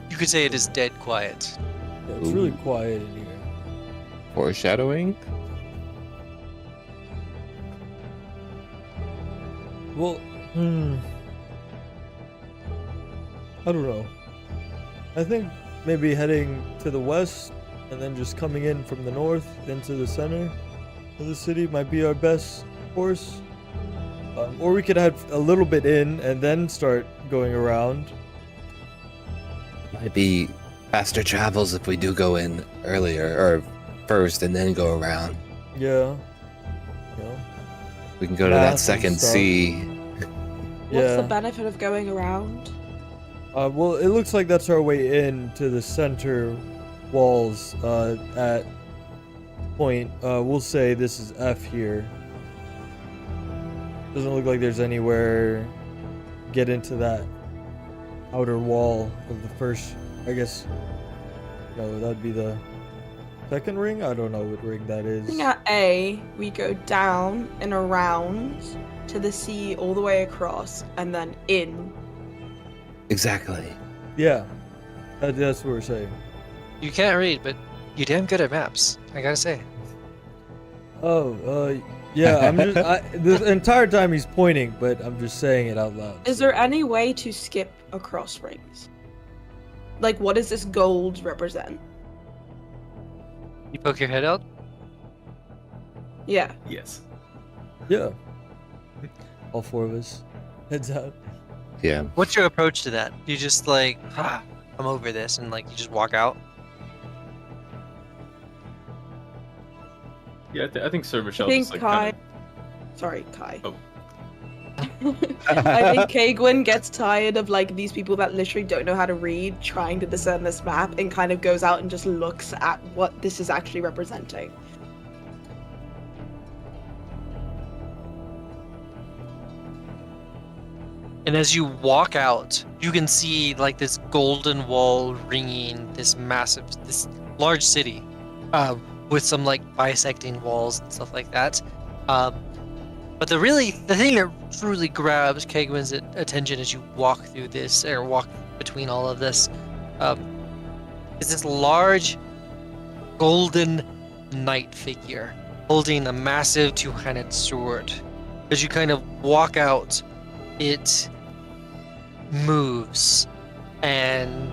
You could say it is dead quiet. Yeah, it's really quiet in here. Foreshadowing. Well, I don't know. I think maybe heading to the west and then just coming in from the north into the center of the city might be our best course. Or we could head a little bit in and then start going around. Might be faster travels if we do go in earlier or first and then go around. Yeah. Yeah. We can go to Math that and second stuff. sea. What's the Yeah. benefit of going around? Well, it looks like that's our way in to the center walls at point. We'll say this is F here. Doesn't look like there's anywhere get into that outer wall of the first. I guess no, that'd be the second ring. I don't know what ring that is. Looking at A, we go down and around to the sea all the way across and then in. Exactly. Yeah, that's what we're saying. You can't read, but you're damn good at maps. I gotta say. Oh, yeah. I'm just the entire time he's pointing, but I'm just saying it out loud. Is there any way to skip across rings? Like, what does this gold represent? You poke your head out. Yeah. Yes. Yeah. All four of us. Heads out. Yeah. What's your approach to that? You just like, I'm over this, and like you just walk out. Yeah, I think Sir I Michelle think just like Kai. kind Sorry, Kai. Oh. I think Kagwin gets tired of like these people that literally don't know how to read trying to discern this map and kind of goes out and just looks at what this is actually representing. And as you walk out, you can see like this golden wall ringing this large city, with some like bisecting walls and stuff like that. But the thing that truly grabs Kegwin's attention as you walk through this, or walk between all of this, is this large golden knight figure holding a massive two-handed sword. As you kind of walk out, it moves, and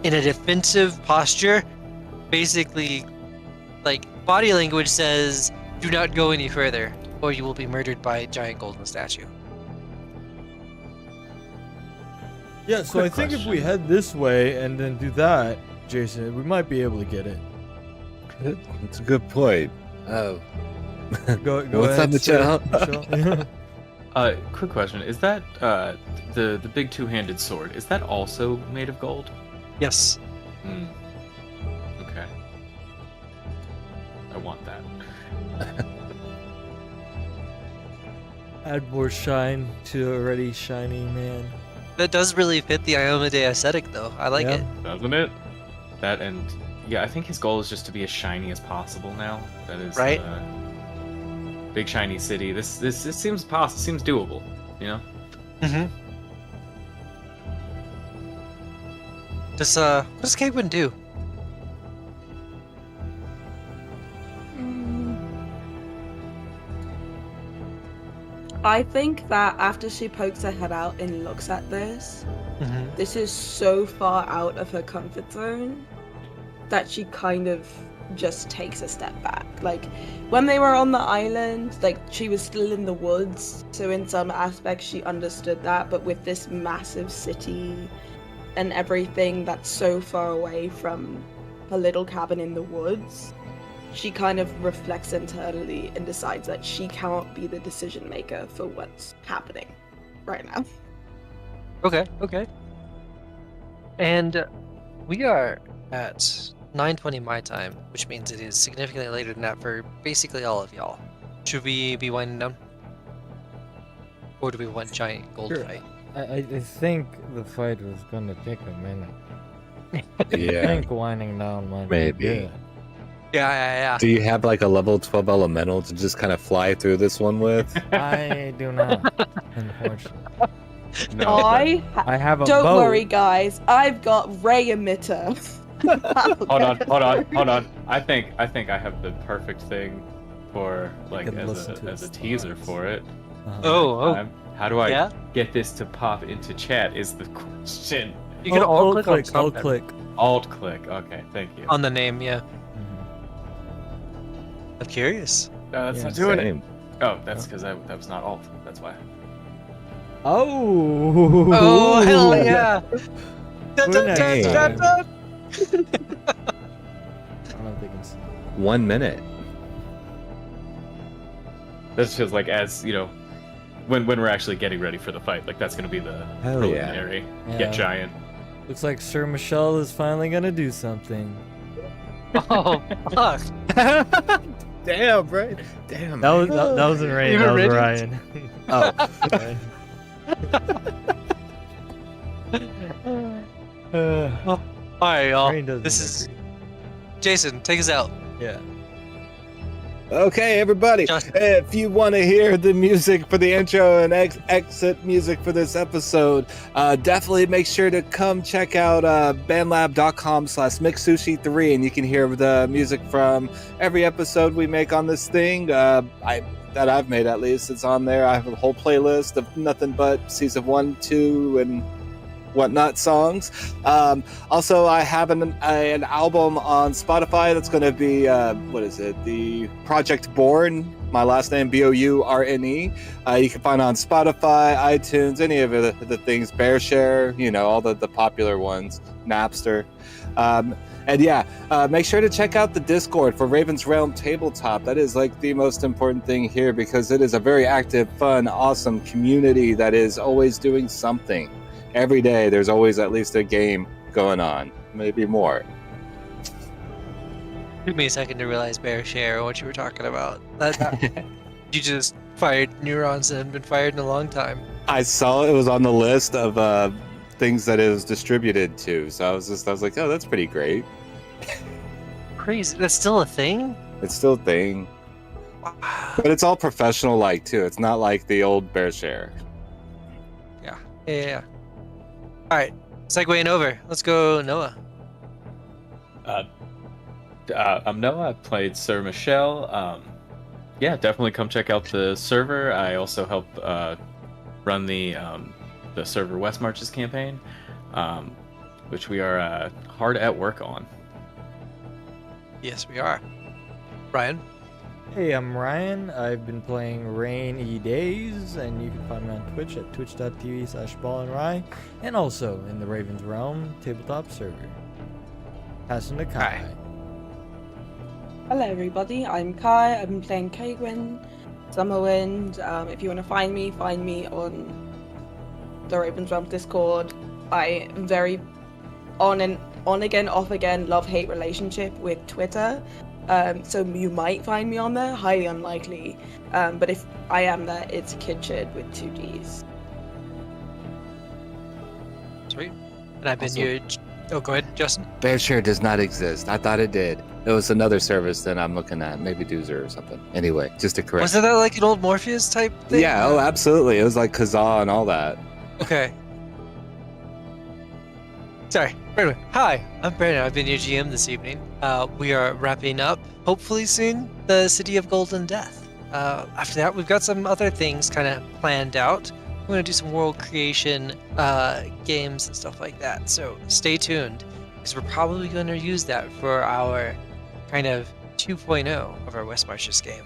in a defensive posture, basically like body language says, "Do not go any further, or you will be murdered by a giant golden statue." Yeah, so Quick I think if we question. head this way and then do that, Jason, we might be able to get it. That's a good point. Oh, Go What's ahead, up, Michelle? Michelle. Quick question: is that the big two-handed sword? Is that also made of gold? Yes. Hmm. Okay. I want that. Add more shine to already shiny man. That does really fit the Iomade aesthetic, though. I like Yeah. it. Doesn't it? That and yeah, I think his goal is just to be as shiny as possible now. That is Right. Big shiny city. This seems seems doable. You know. Mm-hmm. What does Caitlin do? I think that after she pokes her head out and looks at this, Mm-hmm. this is so far out of her comfort zone that she kind of just takes a step back. Like, when they were on the island, like, she was still in the woods, so in some aspects she understood that, but with this massive city and everything that's so far away from her little cabin in the woods, she kind of reflects internally and decides that she cannot be the decision maker for what's happening right now. Okay. And we are at 9:20 my time, which means it is significantly later than that for basically all of y'all. Should we be winding down? Or do we want giant gold Sure. fight? I think the fight was gonna take a minute. I yeah. think winding down might be Maybe. good. Yeah. Do you have like a level 12 elemental to just kind of fly through this one with? I do not, unfortunately. No. I have a Don't boat. worry, guys. I've got ray emitter. Hold on. I think I have the perfect thing for like can as listen to a his teaser thoughts. for it. Uh-huh. Oh. How do I Yeah? get this to pop into chat? Is the question. You can alt click on Alt something. click. Alt click. Okay, thank you. On the name, yeah. Mhm. I'm curious. No, that's Yeah, not doing it. Same. Oh, that's because that was not alt. That's why. Oh. Oh, hell yeah! Dun, Who dun, next dun, time? dun, dun. I don't know if they can see. 1 minute. That's just like as you know, when we're actually getting ready for the fight. Like that's gonna be the Hell yeah. preliminary. Yeah. Get giant. Looks like Sir Michelle is finally gonna do something. Oh, fuck. Damn, right? Damn. That wasn't Rain. Even That was Radiant? Ryan. Oh. Alright, y'all. Rain doesn't This is agree. Jason. Take us out. Yeah. Okay, everybody. Justin. If you want to hear the music for the intro and exit music for this episode, definitely make sure to come check out bandlab.com/mixsushi3, and you can hear the music from every episode we make on this thing. That I've made, at least, it's on there. I have a whole playlist of nothing but season 1, 2, and whatnot songs. Also, I have an album on Spotify that's going to be the Project Born, my last name Bourne. You can find on Spotify, iTunes, any of the things, BearShare, all the popular ones, Napster. And yeah, make sure to check out the Discord for Raven's Realm Tabletop. That is like the most important thing here, because it is a very active, fun, awesome community that is always doing something. Every day, there's always at least a game going on, maybe more. Took me a second to realize Bear Share what you were talking about. You just fired neurons that hadn't been fired in a long time. I saw it was on the list of things that it was distributed to, so I was like, oh, that's pretty great. Crazy. That's still a thing? It's still a thing, Wow. but it's all professional like too. It's not like the old BearShare. Yeah. Alright. Segueing over. Let's go, Noah. I'm Noah. I played Sir Michelle. Yeah, definitely come check out the server. I also help run the server West Marches campaign, which we are hard at work on. Yes, we are. Ryan. Hey, I'm Ryan. I've been playing Rainy Days, and you can find me on Twitch at twitch.tv/ballandrye, and also in the Ravens Realm tabletop server. Passing to Kai. Hi. Hello everybody, I'm Kai. I've been playing Kagwin, Summerwind. If you want to find me on the Ravens Realm Discord. I am very on again, off again, love-hate relationship with Twitter. So you might find me on there, highly unlikely. But if I am there, it's Kitchard with 2 Ds. Sweet. And I've been Also- your. Oh, go ahead, Justin. BearShare does not exist. I thought it did. It was another service that I'm looking at, maybe Doozer or something. Anyway, just to correct. Was it that like an old Morpheus type thing? Yeah, oh, absolutely. It was like Kazaa and all that. Okay. Sorry. Anyway, hi, I'm Brandon. I've been your GM this evening. We are wrapping up, hopefully soon, the City of Golden Death. After that, we've got some other things kind of planned out. We're going to do some world creation games and stuff like that. So stay tuned, because we're probably going to use that for our kind of 2.0 of our West Marches game.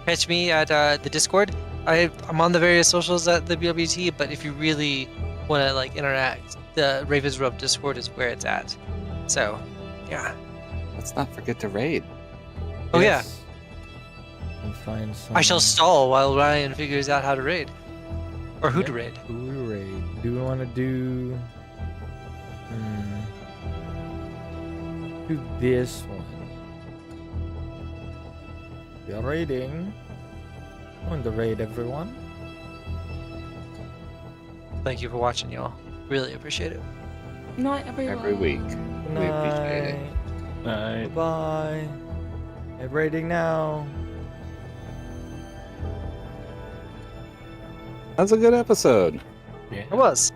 Catch me at the Discord. I'm on the various socials at the BLBT, but if you really want to like interact, the Ravens Realm Discord is where it's at. So, yeah. Let's not forget to raid. Oh, yeah. And find some. I shall stall while Ryan figures out how to raid. Or who to raid. Who we raid? Do we want to do? Do this one. We are raiding. I want to raid everyone. Thank you for watching, y'all. Really appreciate it. Night everyone. Every week. Good We appreciate it. night. Bye. And raiding now. That's a good episode. Yeah. It was.